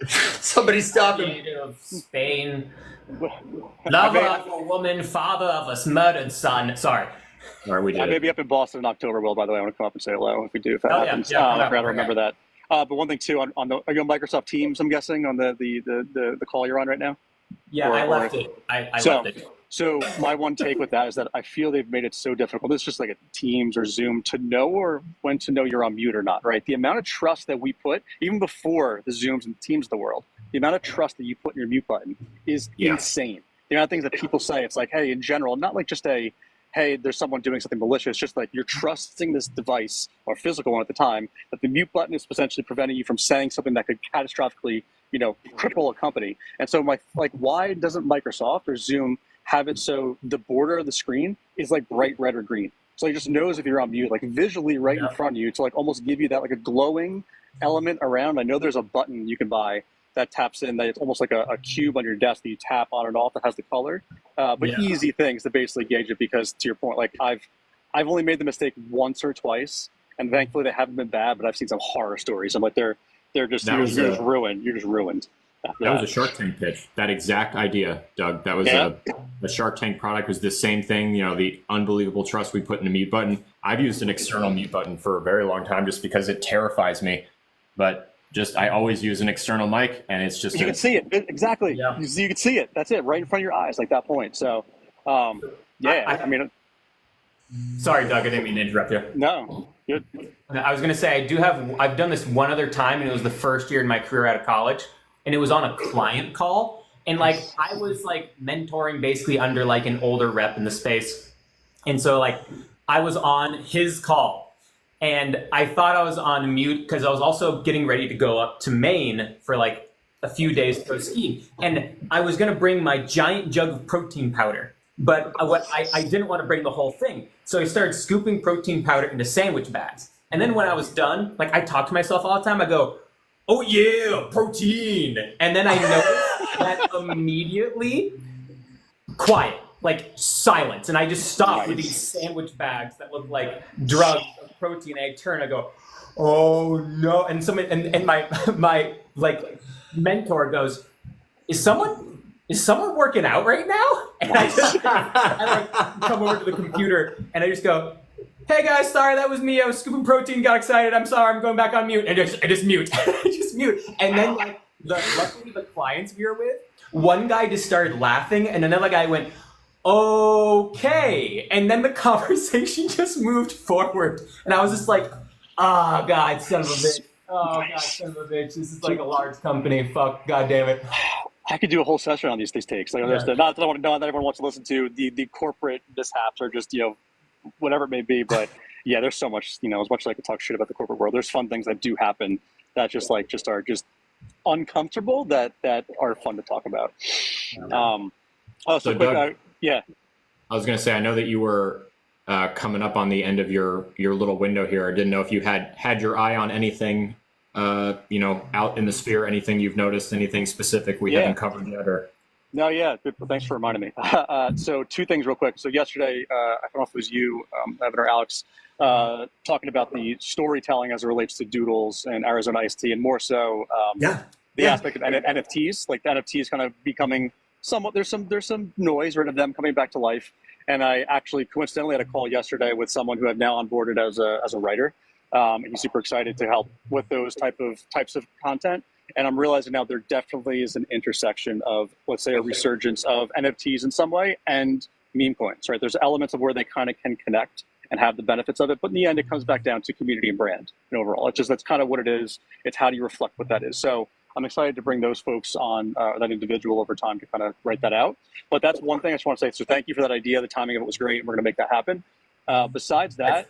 Somebody stop him. Leader of Spain. Lover of a woman, father of a murdered son. Sorry. I may be up in Boston in October, Will, by the way. I want to come up and say hello if we do, if that happens. I forgot to remember that. But one thing, too, are you on Microsoft Teams, I'm guessing, on the call you're on right now? Yeah, I left it. I so, left it. So my one take with that is that I feel they've made it so difficult. It's just like a Teams or Zoom to know or when to know you're on mute or not, right? The amount of trust that we put, even before the Zooms and Teams of the world, the amount of trust that you put in your mute button is insane. The amount of things that people say, it's like, hey, in general, not like just a, hey, there's someone doing something malicious, just like you're trusting this device, or physical one at the time, that the mute button is potentially preventing you from saying something that could catastrophically, cripple a company. And so why doesn't Microsoft or Zoom have it so the border of the screen is like bright red or green? So it just knows if you're on mute, like visually right in front of you, to like almost give you that like a glowing element around. I know there's a button you can buy that taps in, that it's almost like a cube on your desk that you tap on and off that has the color. But easy things to basically gauge it, because to your point, like I've only made the mistake once or twice, and thankfully they haven't been bad, but I've seen some horror stories. I'm like, you're just ruined. You're just ruined. That was a Shark Tank pitch. That exact idea, Doug. That was the Shark Tank product was the same thing. The unbelievable trust we put in a mute button. I've used an external mute button for a very long time just because it terrifies me. But I always use an external mic, and it's just... You can see it. Exactly. Yeah. You can see it. That's it. Right in front of your eyes, like that point. So, I mean... Sorry, Doug, I didn't mean to interrupt you. No. Good. I was going to say, I've done this one other time, and it was the first year in my career out of college, and it was on a client call. And I was mentoring basically under an older rep in the space. And so I was on his call. And I thought I was on mute because I was also getting ready to go up to Maine for a few days to go skiing. And I was going to bring my giant jug of protein powder, but I didn't want to bring the whole thing. So I started scooping protein powder into sandwich bags. And then when I was done, I talk to myself all the time. I go, oh yeah, protein. And then I noticed that immediately, quiet, silence. And I just stopped with these sandwich bags that look like drugs. Protein. I turn, I go, oh no. And my mentor goes, is someone working out right now? And I come over to the computer and I just go, hey guys, sorry, that was me. I was scooping protein, got excited. I'm sorry, I'm going back on mute. And I just mute. I just mute. And then luckily the clients we were with, one guy just started laughing and another guy went, okay. And then the conversation just moved forward. And I was just like, oh, God, son of a bitch. Oh, God, son of a bitch. This is a large company. Fuck, God damn it. I could do a whole session on these takes. Not that everyone wants to listen to the corporate mishaps or just, whatever it may be. But yeah, there's so much, as much as I could talk shit about the corporate world, there's fun things that do happen that just are just uncomfortable that are fun to talk about. Doug, yeah. I was going to say, I know that you were coming up on the end of your little window here. I didn't know if you had your eye on anything, out in the sphere, anything you've noticed, anything specific we haven't covered yet, or... No, yeah. Thanks for reminding me. So two things real quick. So yesterday, I don't know if it was you, Evan or Alex, talking about the storytelling as it relates to Doodles and Arizona Iced Tea, and more so the aspect of NFTs, the NFTs kind of becoming somewhat, there's some noise right of them coming back to life. And I actually coincidentally had a call yesterday with someone who I've now onboarded as a writer. And he's super excited to help with those types of content. And I'm realizing now there definitely is an intersection of, let's say, a resurgence of NFTs in some way and meme coins, right? There's elements of where they kind of can connect and have the benefits of it. But in the end, it comes back down to community and brand and overall. That's kind of what it is. It's how do you reflect what that is. So I'm excited to bring those folks on, that individual over time to kind of write that out. But that's one thing I just want to say. So thank you for that idea. The timing of it was great. And we're going to make that happen. Besides that,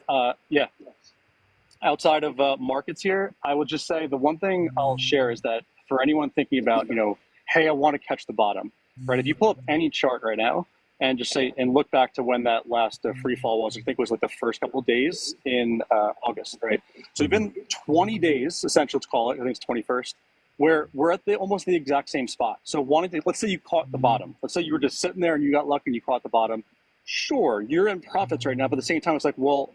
outside of markets here, I would just say the one thing I'll share is that for anyone thinking about, hey, I want to catch the bottom, right? If you pull up any chart right now and just say, and look back to when that last free fall was, I think it was the first couple of days in August, right? So it's been 20 days, essentially, let's call it, I think it's 21st, where we're at almost the exact same spot. So let's say you caught the bottom. Let's say you were just sitting there and you got lucky and you caught the bottom. Sure, you're in profits right now, but at the same time, it's well,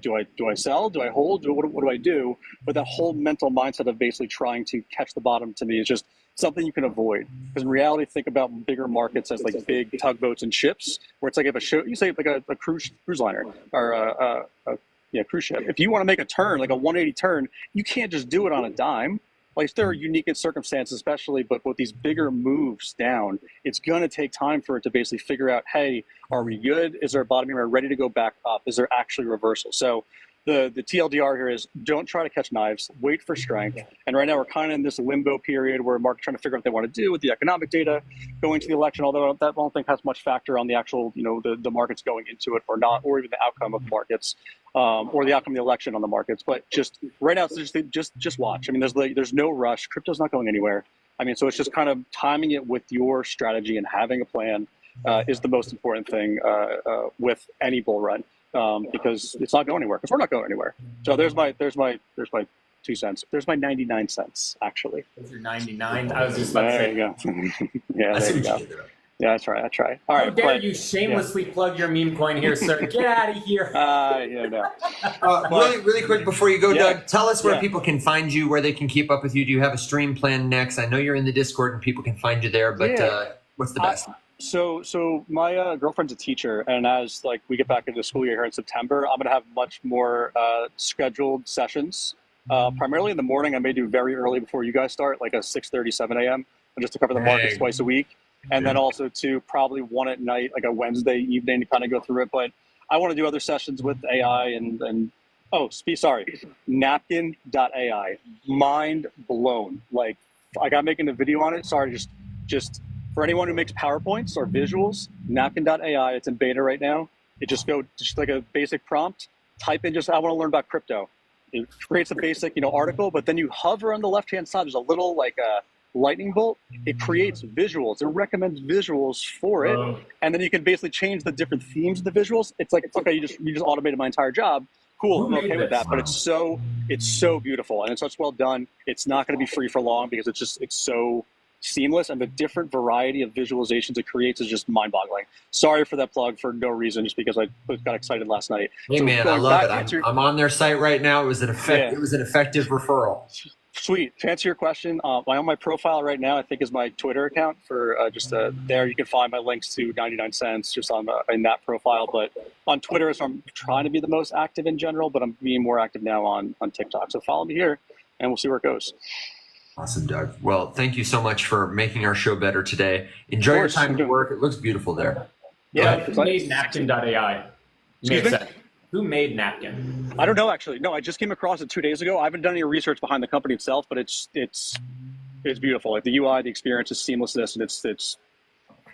do I sell? Do I hold? What do I do? But that whole mental mindset of basically trying to catch the bottom to me is just something you can avoid. Because in reality, think about bigger markets as big tugboats and ships, where it's if a show, you say a cruise liner or a cruise ship. If you want to make a turn, like a 180 turn, you can't just do it on a dime. like there are unique circumstances, especially, but with these bigger moves down, it's going to take time for it to basically figure out, hey, are we good? Is there a bottoming? Are we ready to go back up? Is there actually reversal? So the TLDR here is don't try to catch knives, wait for strength. And right now we're kind of in this limbo period where market's trying to figure out what they want to do with the economic data going to the election, although that I don't think has much factor on the actual, the markets going into it or not, or even the outcome of the markets. Or the outcome of the election on the markets, but just right now, it's just watch. I mean, there's no rush. Crypto's not going anywhere. I mean, so it's just kind of timing it with your strategy and having a plan is the most important thing with any bull run because it's not going anywhere. Because we're not going anywhere. So there's my 2 cents. There's my 99 cents actually. There's your 99. I was just about to say. There you go. Yeah, there you go. Yeah, that's right. All right. How dare you shamelessly plug your meme coin here, sir? Get out of here. Really quick before you go, Doug, tell us where people can find you, where they can keep up with you. Do you have a stream plan next? I know you're in the Discord and people can find you there, but what's the best? So my girlfriend's a teacher, and as we get back into the school year here in September, I'm going to have much more scheduled sessions. Primarily in the morning, I may do very early before you guys start, like a 6:30, 7 a.m., just to cover the markets twice a week. And then also to probably one at night, like a Wednesday evening to kind of go through it. But I want to do other sessions with AI napkin.ai. Mind blown. Like I got making a video on it. Sorry, just for anyone who makes PowerPoints or visuals, napkin.ai, it's in beta right now. It just like a basic prompt, type in I want to learn about crypto. It creates a basic, article, but then you hover on the left-hand side, there's a little lightning bolt. It creates visuals. It recommends visuals for it, and then you can basically change the different themes of the visuals. It's okay. You just automated my entire job. Cool. I'm okay with that. But it's so beautiful and it's such well done. It's not going to be free for long because it's so seamless, and the different variety of visualizations it creates is just mind-boggling. Sorry for that plug for no reason, just because I got excited last night. Hey man, I love it. I'm on their site right now. It was an effective referral. Sweet. To answer your question, on my profile right now, I think is my Twitter account for there. You can find my links to 99 cents just in that profile. But on Twitter, so I'm trying to be the most active in general, but I'm being more active now on TikTok. So follow me here, and we'll see where it goes. Awesome, Doug. Well, thank you so much for making our show better today. Enjoy your time at work. It looks beautiful there. Yeah. Who made napkin.ai? Who made Napkin? I don't know, actually. No, I just came across it 2 days ago. I haven't done any research behind the company itself, but it's beautiful. Like the UI, the experience, the seamlessness, and it's.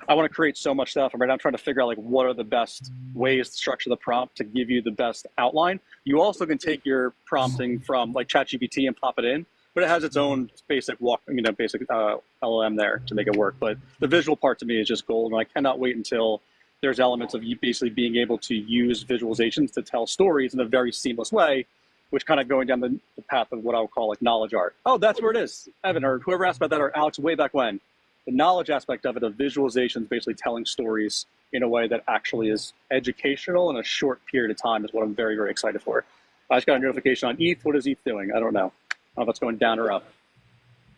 I want to create so much stuff. I'm trying to figure out what are the best ways to structure the prompt to give you the best outline. You also can take your prompting from ChatGPT and pop it in, but it has its own basic LLM there to make it work. But the visual part to me is just gold, and I cannot wait until there's elements of you basically being able to use visualizations to tell stories in a very seamless way, which kind of going down the path of what I would call knowledge art. Oh, that's where it is. Evan, or whoever asked about that, or Alex way back when. The knowledge aspect of it, of visualizations, basically telling stories in a way that actually is educational in a short period of time is what I'm very, very excited for. I just got a notification on ETH. What is ETH doing? I don't know. I don't know if it's going down or up.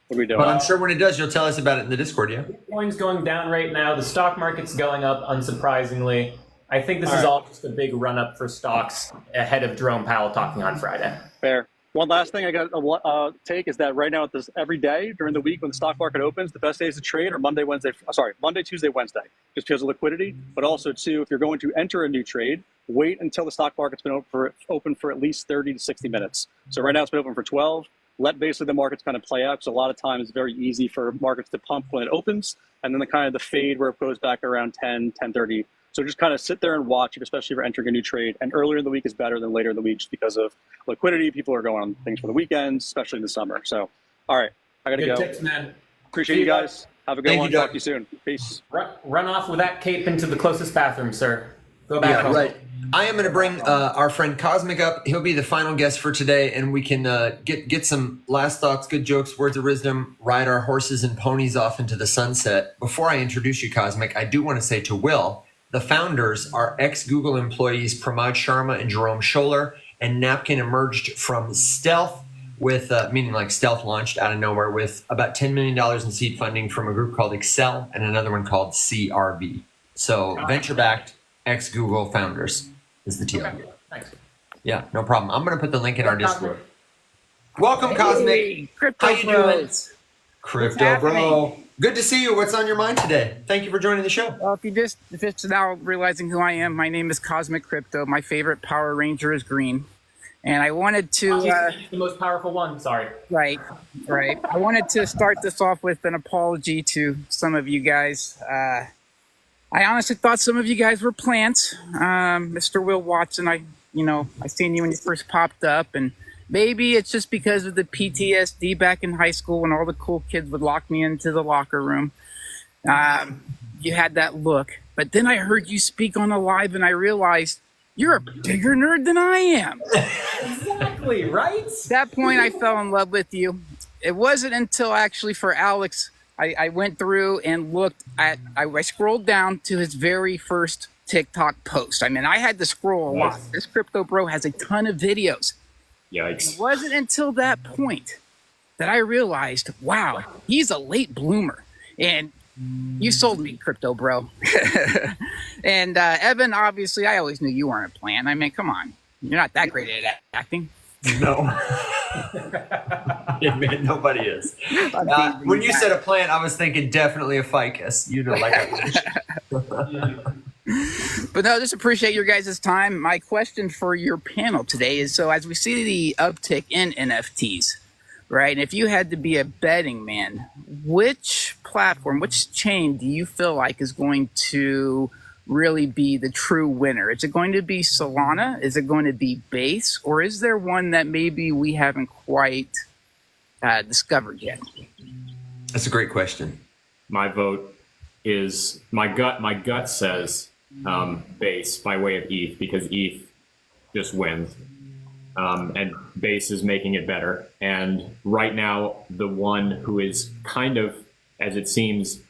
What are we doing? But I'm sure when it does, you'll tell us about it in the Discord, yeah? Bitcoin's going down right now. The stock market's going up, unsurprisingly. I think this is all just a big run-up for stocks ahead of Jerome Powell talking on Friday. Fair. One last thing I got to take is that right now, every day during the week when the stock market opens, the best days to trade are Monday, Tuesday, Wednesday, just because of liquidity. But also, too, if you're going to enter a new trade, wait until the stock market's been open for at least 30 to 60 minutes. So right now it's been open for 12. Let basically the markets kind of play out. So a lot of times it's very easy for markets to pump when it opens, and then the fade where it goes back around 10, 10:30. So just kind of sit there and watch it, especially if you're entering a new trade. And earlier in the week is better than later in the week just because of liquidity. People are going on things for the weekends, especially in the summer. So, all right, I got to go. Good tips, man. Appreciate you guys. Have a good one. Talk to you soon. Peace. Run off with that cape into the closest bathroom, sir. Go back home. Right. I am going to bring our friend Cosmic up. He'll be the final guest for today, and we can get some last thoughts, good jokes, words of wisdom, ride our horses and ponies off into the sunset. Before I introduce you, Cosmic, I do want to say to Will, the founders are ex-Google employees Pramod Sharma and Jerome Scholler, and Napkin emerged from stealth with, meaning stealth launched out of nowhere, with about $10 million in seed funding from a group called Excel and another one called CRV. So venture-backed ex-Google founders is the team. Okay. Thanks. Yeah, no problem. I'm going to put the link in our Discord. Welcome, Cosmic. Hey, Crypto How you doing? Bros. Crypto Bro. Good to see you. What's on your mind today? Thank you for joining the show. Well, if you're just now realizing who I am, my name is Cosmic Crypto. My favorite Power Ranger is green. And I wanted to... the most powerful one, sorry. Right. I wanted to start this off with an apology to some of you guys. I honestly thought some of you guys were plants. Mr. Will Watson, I seen you when you first popped up, and maybe it's just because of the PTSD back in high school when all the cool kids would lock me into the locker room. You had that look. But then I heard you speak on a live, and I realized you're a bigger nerd than I am. Exactly, right? At that point, I fell in love with you. It wasn't until actually for Alex, I went through and looked at, I scrolled down to his very first TikTok post. I mean, I had to scroll a lot. This Crypto Bro has a ton of videos. Yikes. It wasn't until that point that I realized, wow, he's a late bloomer. And you sold me, Crypto Bro. And Evan, obviously, I always knew you weren't a plant. I mean, come on. You're not that great at acting. No. Yeah, man, nobody is. When you said a plant, I was thinking definitely a ficus. But no, just appreciate your guys' time. My question for your panel today is, so as we see the uptick in NFTs, right? And if you had to be a betting man, which platform, which chain do you feel like is going to really be the true winner? Is it going to be Solana? Is it going to be Base? Or is there one that maybe we haven't quite discovered yet? That's a great question. My vote is my gut says Base by way of ETH, because ETH just wins. And Base is making it better. And right now, the one who is kind of, as it seems,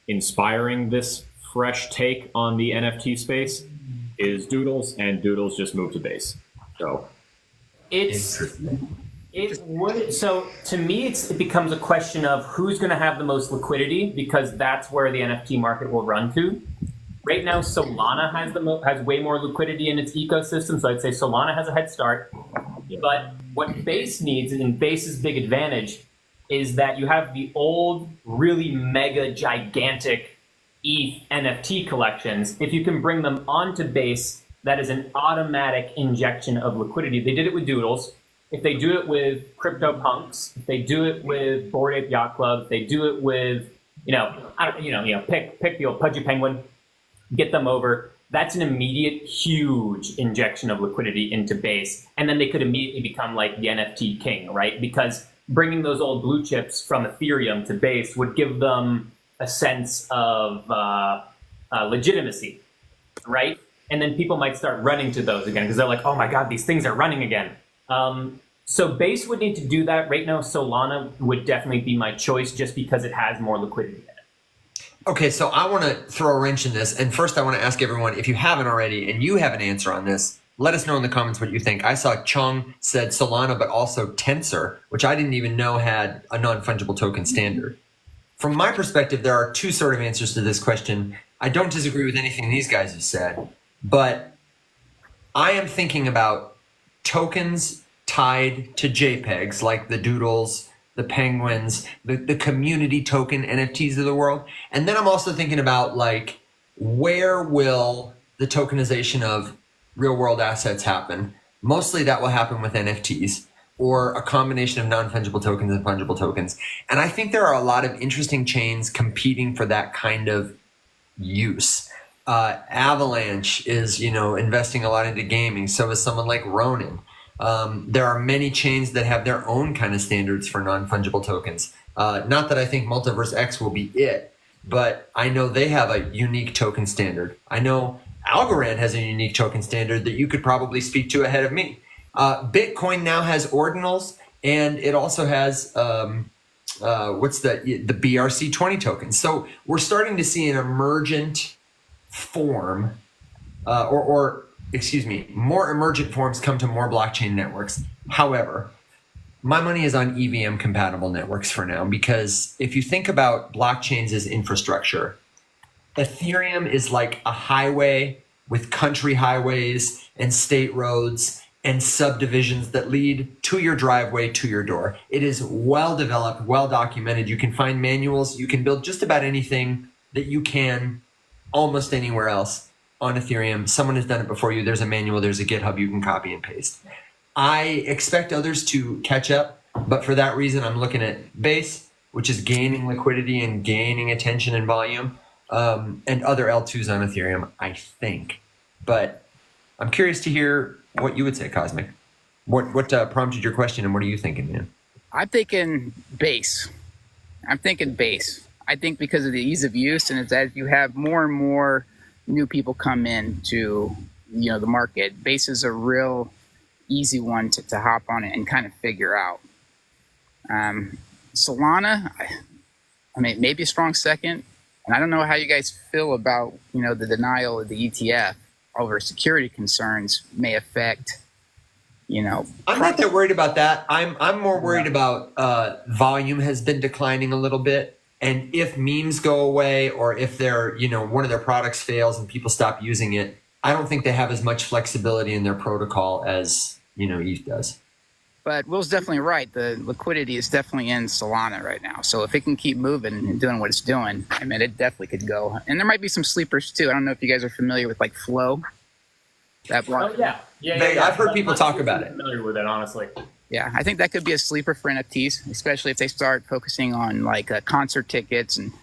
inspiring this fresh take on the NFT space is Doodles, and Doodles just moved to Base. So so to me, it becomes a question of who's going to have the most liquidity, because that's where the NFT market will run to. Right now, Solana has way more liquidity in its ecosystem, so I'd say Solana has a head start. But what Base needs, and Base's big advantage, is that you have the old, really mega, gigantic ETH NFT collections. If you can bring them onto Base, that is an automatic injection of liquidity. They did it with Doodles. If they do it with CryptoPunks, if they do it with Bored Ape Yacht Club, if they do it with, pick the old Pudgy Penguin, get them over. That's an immediate, huge injection of liquidity into Base. And then they could immediately become like the NFT king, right? Because bringing those old blue chips from Ethereum to Base would give them a sense of legitimacy, right? And then people might start running to those again because they're like, oh my God, these things are running again. So Base would need to do that. Right now, Solana would definitely be my choice just because it has more liquidity in it. Okay, so I want to throw a wrench in this. And first, I want to ask everyone, if you haven't already and you have an answer on this, let us know in the comments what you think. I saw Chung said Solana, but also Tensor, which I didn't even know had a non-fungible token standard. From my perspective, there are two sort of answers to this question. I don't disagree with anything these guys have said, but I am thinking about tokens tied to JPEGs, like the Doodles, the Penguins, the community token NFTs of the world. And then I'm also thinking about, like, where will the tokenization of real world assets happen? Mostly that will happen with NFTs or a combination of non-fungible tokens and fungible tokens. And I think there are a lot of interesting chains competing for that kind of use. Avalanche is, investing a lot into gaming. So is someone like Ronin. There are many chains that have their own kind of standards for non-fungible tokens. Not that I think Multiverse X will be it, but I know they have a unique token standard. I know Algorand has a unique token standard that you could probably speak to ahead of me. Bitcoin now has ordinals, and it also has the BRC20 tokens. So we're starting to see an emergent form, more emergent forms come to more blockchain networks. However, my money is on EVM compatible networks for now, because if you think about blockchains as infrastructure, Ethereum is like a highway with country highways and state roads and subdivisions that lead to your driveway, to your door. It is well developed, well documented. You can find manuals. You can build just about anything that you can almost anywhere else on Ethereum. Someone has done it before you. There's a manual, there's a GitHub you can copy and paste. I expect others to catch up, but for that reason, I'm looking at Base, which is gaining liquidity and gaining attention and volume, and other L2s on Ethereum, I think. But I'm curious to hear what you would say, Cosmic. What prompted your question, and what are you thinking, man? I'm thinking Base. I think because of the ease of use, and it's as you have more and more new people come in to the market, Base is a real easy one to hop on it and kind of figure out. Solana, I mean, maybe a strong second, and I don't know how you guys feel about the denial of the ETF over security concerns may affect. I'm not that worried about that. I'm more worried about volume has been declining a little bit, and if memes go away, or if they're one of their products fails and people stop using it, I don't think they have as much flexibility in their protocol as ETH does. But Will's definitely right. The liquidity is definitely in Solana right now. So if it can keep moving and doing what it's doing, I mean, it definitely could go. And there might be some sleepers too. I don't know if you guys are familiar with like Flow. That block. Oh yeah. I've heard people talk about it. Familiar with it, honestly. Yeah, I think that could be a sleeper for NFTs, especially if they start focusing on like concert tickets and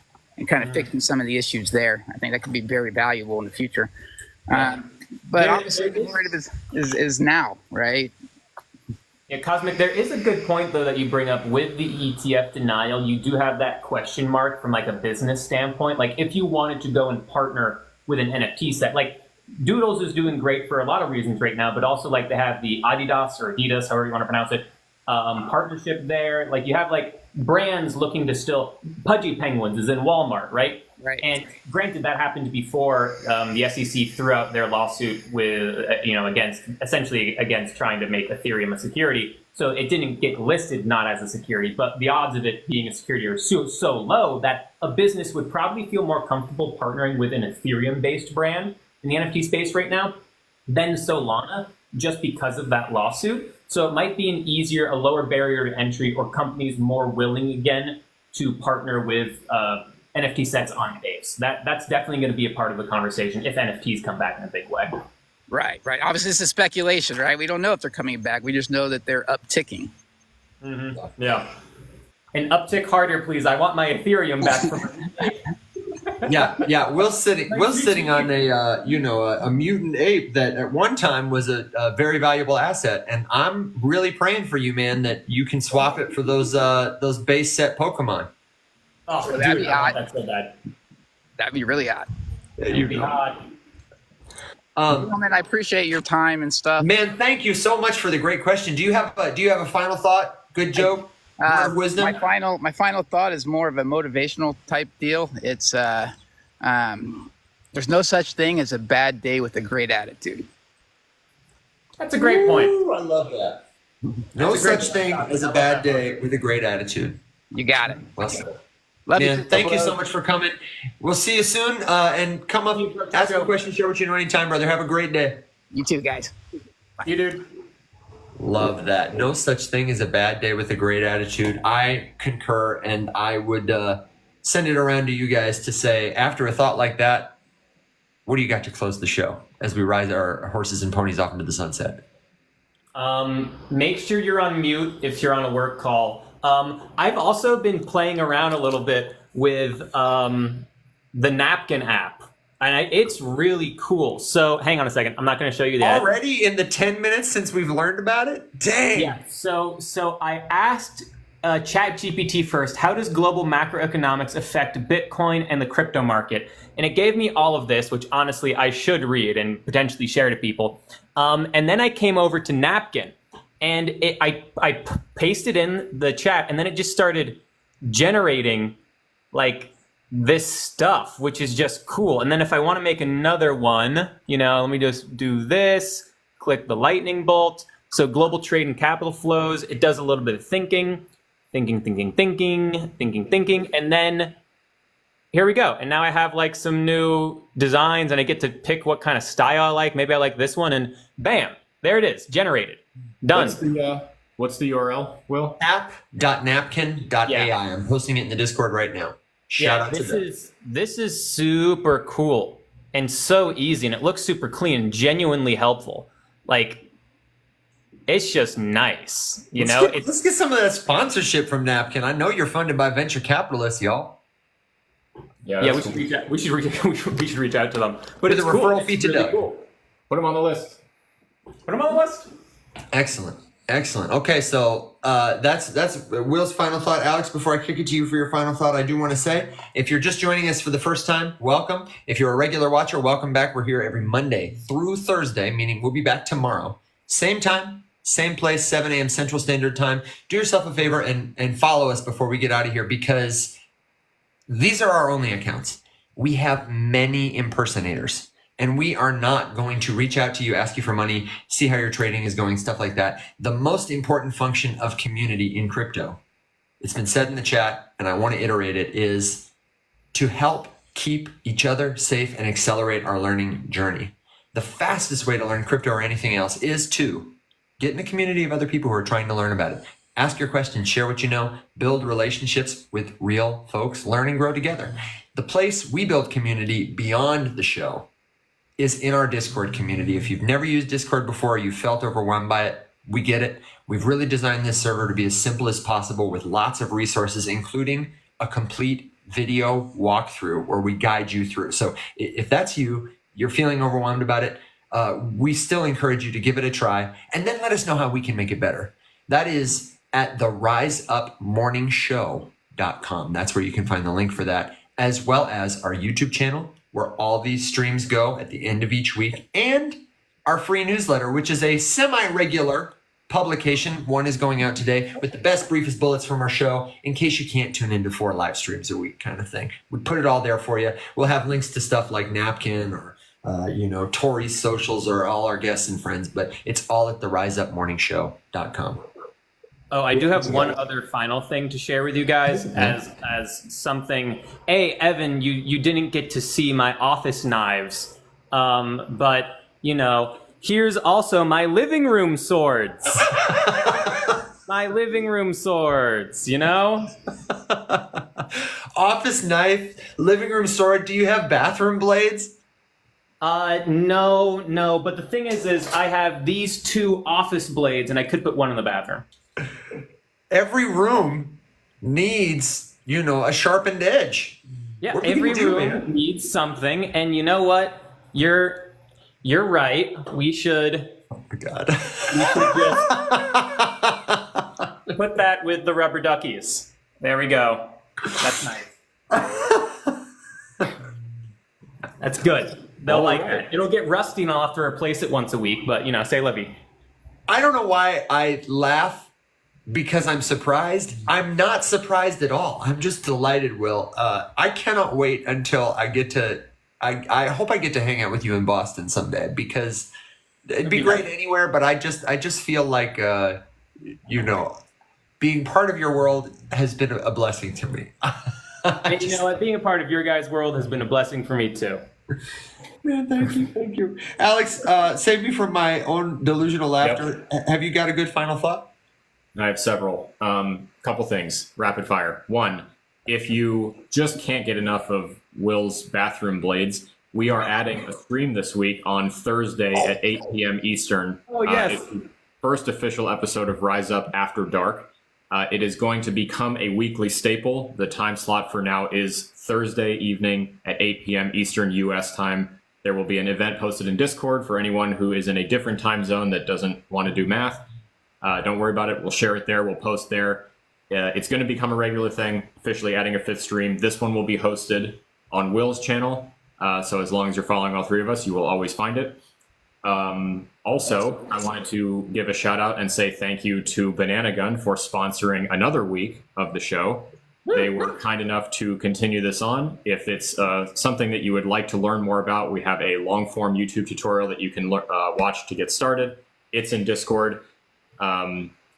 kind of fixing some of the issues there. I think that could be very valuable in the future. But obviously, the word is now, right? Yeah, Cosmic, there is a good point, though, that you bring up with the ETF denial. You do have that question mark from like a business standpoint. Like if you wanted to go and partner with an NFT set, like Doodles is doing great for a lot of reasons right now, but also like they have the Adidas or Adidas, however you want to pronounce it, partnership there. Like you have like brands looking to still, Pudgy Penguins is in Walmart, right? Right. And granted, that happened before the SEC threw out their lawsuit with, against trying to make Ethereum a security. So it didn't get listed not as a security, but the odds of it being a security are so low that a business would probably feel more comfortable partnering with an Ethereum-based brand in the NFT space right now than Solana, just because of that lawsuit. So it might be a lower barrier to entry, or companies more willing again to partner with NFT sets on Base. That's definitely going to be a part of the conversation if NFTs come back in a big way. Right. Obviously, this is speculation, right? We don't know if they're coming back. We just know that they're upticking. Mm-hmm. Yeah. And uptick harder, please. I want my Ethereum back from. Yeah. Will's sitting on a mutant ape that at one time was a very valuable asset, and I'm really praying for you, man, that you can swap it for those base set Pokemon. Oh, that'd be hot. That's so bad. That'd be really hot. It'd be hot. Man, I appreciate your time and stuff. Man, thank you so much for the great question. Do you have a final thought? Good joke. Wisdom. My final thought is more of a motivational type deal. It's there's no such thing as a bad day with a great attitude. That's a great point. Ooh, I love that. No such thing as a bad day with a great attitude. You got it. Well said. Love Man, you. thank you so much for coming. We'll see you soon. And come up, ask a question, share what you know anytime, brother. Have a great day. You too, guys. You dude. Love that. No such thing as a bad day with a great attitude. I concur, and I would send it around to you guys to say, after a thought like that, what do you got to close the show as we ride our horses and ponies off into the sunset? Make sure you're on mute if you're on a work call. I've also been playing around a little bit with the Napkin app, and it's really cool. So hang on a second. I'm not going to show you that. Already in the 10 minutes since we've learned about it? Dang. Yeah. So I asked ChatGPT first, how does global macroeconomics affect Bitcoin and the crypto market? And it gave me all of this, which honestly I should read and potentially share to people. And then I came over to Napkin. And I pasted in the chat, and then it just started generating like this stuff, which is just cool. And then if I want to make another one, let me just do this, click the lightning bolt. So global trade and capital flows, it does a little bit of thinking. And then here we go. And now I have like some new designs, and I get to pick what kind of style I like. Maybe I like this one, and bam. There it is. Generated. Done. What's the URL, Will? app.napkin.ai. I'm posting it in the Discord right now. Shout out to them. This is super cool and so easy, and it looks super clean and genuinely helpful. Like, it's just nice, Let's get some of that sponsorship from Napkin. I know you're funded by venture capitalists, y'all. Yeah, we should reach out. We should reach out to them. But it's a referral fee to Doug. Cool. Put them on the list. Excellent. Okay, so that's Will's final thought. Alex, before I kick it to you for your final thought, I do want to say, if you're just joining us for the first time, welcome. If you're a regular watcher, welcome back. We're here every Monday through Thursday, meaning we'll be back tomorrow. Same time, same place, 7 a.m. Central Standard Time. Do yourself a favor and follow us before we get out of here, because these are our only accounts. We have many impersonators. And we are not going to reach out to you, ask you for money, see how your trading is going, stuff like that. The most important function of community in crypto, it's been said in the chat, and I want to iterate it, is to help keep each other safe and accelerate our learning journey. The fastest way to learn crypto or anything else is to get in a community of other people who are trying to learn about it. Ask your questions, share what you know, build relationships with real folks, learn and grow together. The place we build community beyond the show is in our Discord community. If you've never used Discord before, you felt overwhelmed by it, we get it. We've really designed this server to be as simple as possible with lots of resources, including a complete video walkthrough where we guide you through. So if that's you, you're feeling overwhelmed about it, we still encourage you to give it a try and then let us know how we can make it better. That is at the riseupmorningshow.com. That's where you can find the link for that, as well as our YouTube channel, where all these streams go at the end of each week, and our free newsletter, which is a semi-regular publication. One is going out today with the best, briefest bullets from our show in case you can't tune into 4 live streams a week kind of thing. We put it all there for you. We'll have links to stuff like Napkin or, Tori's socials or all our guests and friends, but it's all at the riseupmorningshow.com. Oh, I do have one other final thing to share with you guys as something. Hey, Evan, you didn't get to see my office knives, but here's also my living room swords. My living room swords, Office knife, living room sword. Do you have bathroom blades? No. But the thing is I have these 2 office blades, and I could put one in the bathroom. Every room needs, a sharpened edge. Yeah, every room needs something, and you know what? You're right. We should. Oh my God. We should just put that with the rubber duckies. There we go. That's nice. That's good. They'll like that. It'll get rusty and I'll have to replace it once a week, but say Levy. I don't know why I laugh. Because I'm surprised. I'm not surprised at all. I'm just delighted, Will. I cannot wait until I get to. I hope I get to hang out with you in Boston someday, because it'd be great anywhere. But I just feel like being part of your world has been a blessing to me. And you know what? Being a part of your guys' world has been a blessing for me too. Man, thank you, Alex. Save me from my own delusional laughter. Yep. Have you got a good final thought? I have several. Couple things, rapid fire. One, if you just can't get enough of Will's bathroom blades, we are adding a stream this week on Thursday at 8 p.m. Eastern. Oh, yes. It's the first official episode of Rise Up After Dark. It is going to become a weekly staple. The time slot for now is Thursday evening at 8 p.m. Eastern U.S. time. There will be an event posted in Discord for anyone who is in a different time zone that doesn't want to do math. Don't worry about it. We'll share it there. We'll post there. It's going to become a regular thing, officially adding a 5th stream. This one will be hosted on Will's channel. So as long as you're following all 3 of us, you will always find it. Also, I wanted to give a shout out and say thank you to Banana Gun for sponsoring another week of the show. They were kind enough to continue this on. If it's something that you would like to learn more about, we have a long-form YouTube tutorial that you can watch to get started. It's in Discord.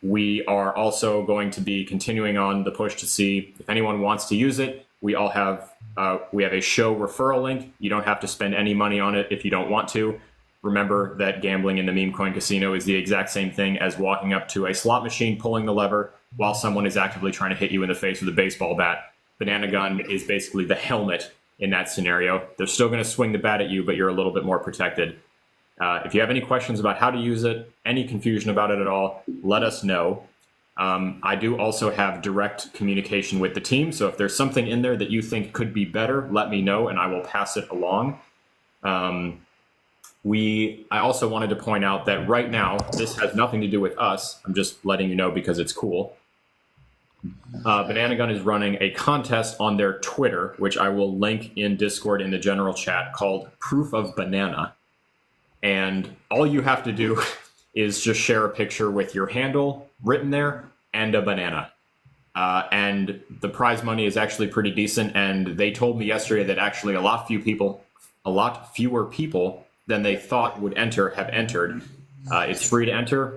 We are also going to be continuing on the push to see if anyone wants to use it. We have a show referral link. You don't have to spend any money on it if you don't want to. remember that gambling in the meme coin casino is the exact same thing as walking up to a slot machine, pulling the lever while someone is actively trying to hit you in the face with a baseball bat. Banana gun is basically the helmet in that scenario. They're still going to swing the bat at you, but you're a little bit more protected. If you have any questions about how to use it, any confusion about it at all, let us know. I do also have direct communication with the team, so if there's something in there that you think could be better, let me know and I will pass it along. I also wanted to point out that right now, this has nothing to do with us. I'm just letting you know because it's cool. Banana Gun is running a contest on their Twitter, which I will link in Discord in the general chat, called Proof of Banana. And all you have to do is just share a picture with your handle written there and a banana. And the prize money is actually pretty decent. And they told me yesterday that actually a lot fewer people than they thought would enter have entered. It's free to enter,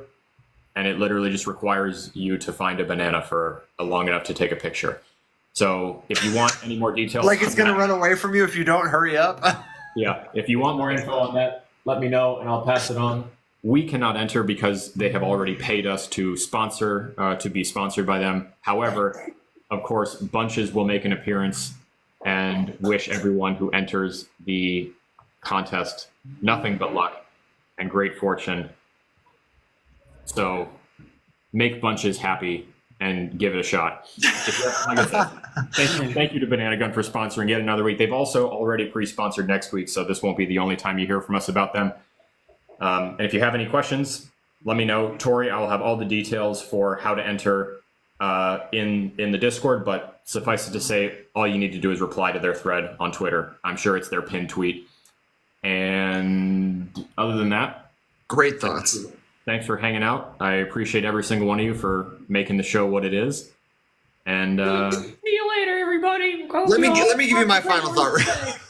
and it literally just requires you to find a banana for long enough to take a picture. So if you want any more details, like it's going to run away from you if you don't hurry up. Yeah, if you want more info on that, let me know and I'll pass it on. We cannot enter because they have already paid us to sponsor, to be sponsored by them. However, of course, Bunches will make an appearance and wish everyone who enters the contest nothing but luck and great fortune. So make Bunches happy and give it a shot. Like I said, thank you to Banana Gun for sponsoring yet another week. They've also already pre-sponsored next week, so this won't be the only time you hear from us about them. And if you have any questions, let me know. Tori, I will have all the details for how to enter in the Discord, but suffice it to say, all you need to do is reply to their thread on Twitter. I'm sure it's their pinned tweet. And other than that, great thoughts. Thanks for hanging out. I appreciate every single one of you for making the show what it is. And see you later, everybody. Let me give you my final thought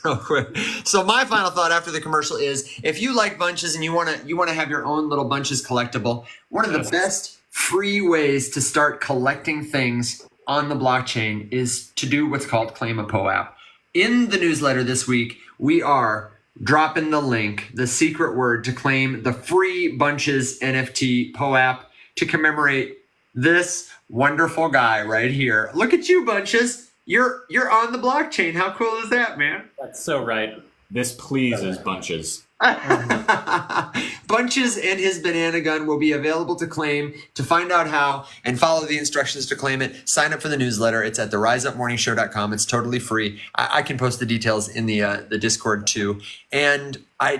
real quick. So my final thought after the commercial is, if you like Bunches and you want to have your own little Bunches collectible, one of the best free ways to start collecting things on the blockchain is to do what's called Claim a POAP. In the newsletter this week, we are dropping the link, the secret word to claim the free Bunches NFT POAP to commemorate this wonderful guy right here. Look at you, Bunches. You're on the blockchain. How cool is that, man? That's so right. this pleases Bunches. Bunches and his banana gun will be available to claim. To find out how and follow the instructions to claim it, sign up for the newsletter. It's at theriseupmorningshow.com. It's totally free. I can post the details in the Discord too. And I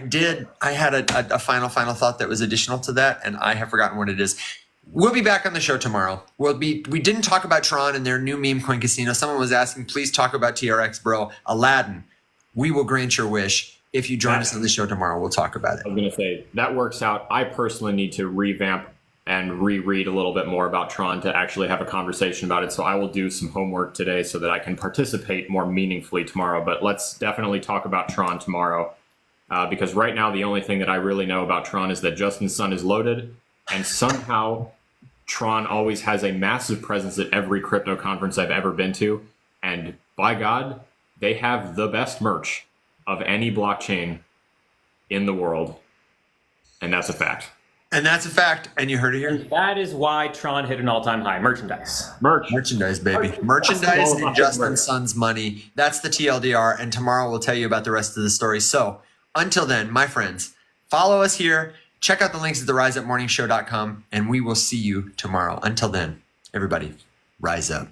had a final thought that was additional to that, and I have forgotten what it is. We'll be back on the show tomorrow. We didn't talk about Tron and their new meme coin casino. Someone was asking, please talk about TRX, bro. Aladdin, we will grant your wish. If you join us on the show tomorrow, we'll talk about it. I was going to say, that works out. I personally need to revamp and reread a little bit more about Tron to actually have a conversation about it. So I will do some homework today so that I can participate more meaningfully tomorrow. But let's definitely talk about Tron tomorrow. Because right now, the only thing that I really know about Tron is that Justin's Sun is loaded. And somehow, Tron always has a massive presence at every crypto conference I've ever been to. And by God, they have the best merch of any blockchain in the world. And that's a fact. And that's a fact. And you heard it here. And that is why Tron hit an all-time high. Merchandise. Merchandise, baby. Merchandise and Justin Sun's money. That's the TLDR. And tomorrow we'll tell you about the rest of the story. So until then, my friends, follow us here. Check out the links at theriseupmorningshow.com. And we will see you tomorrow. Until then, everybody, rise up.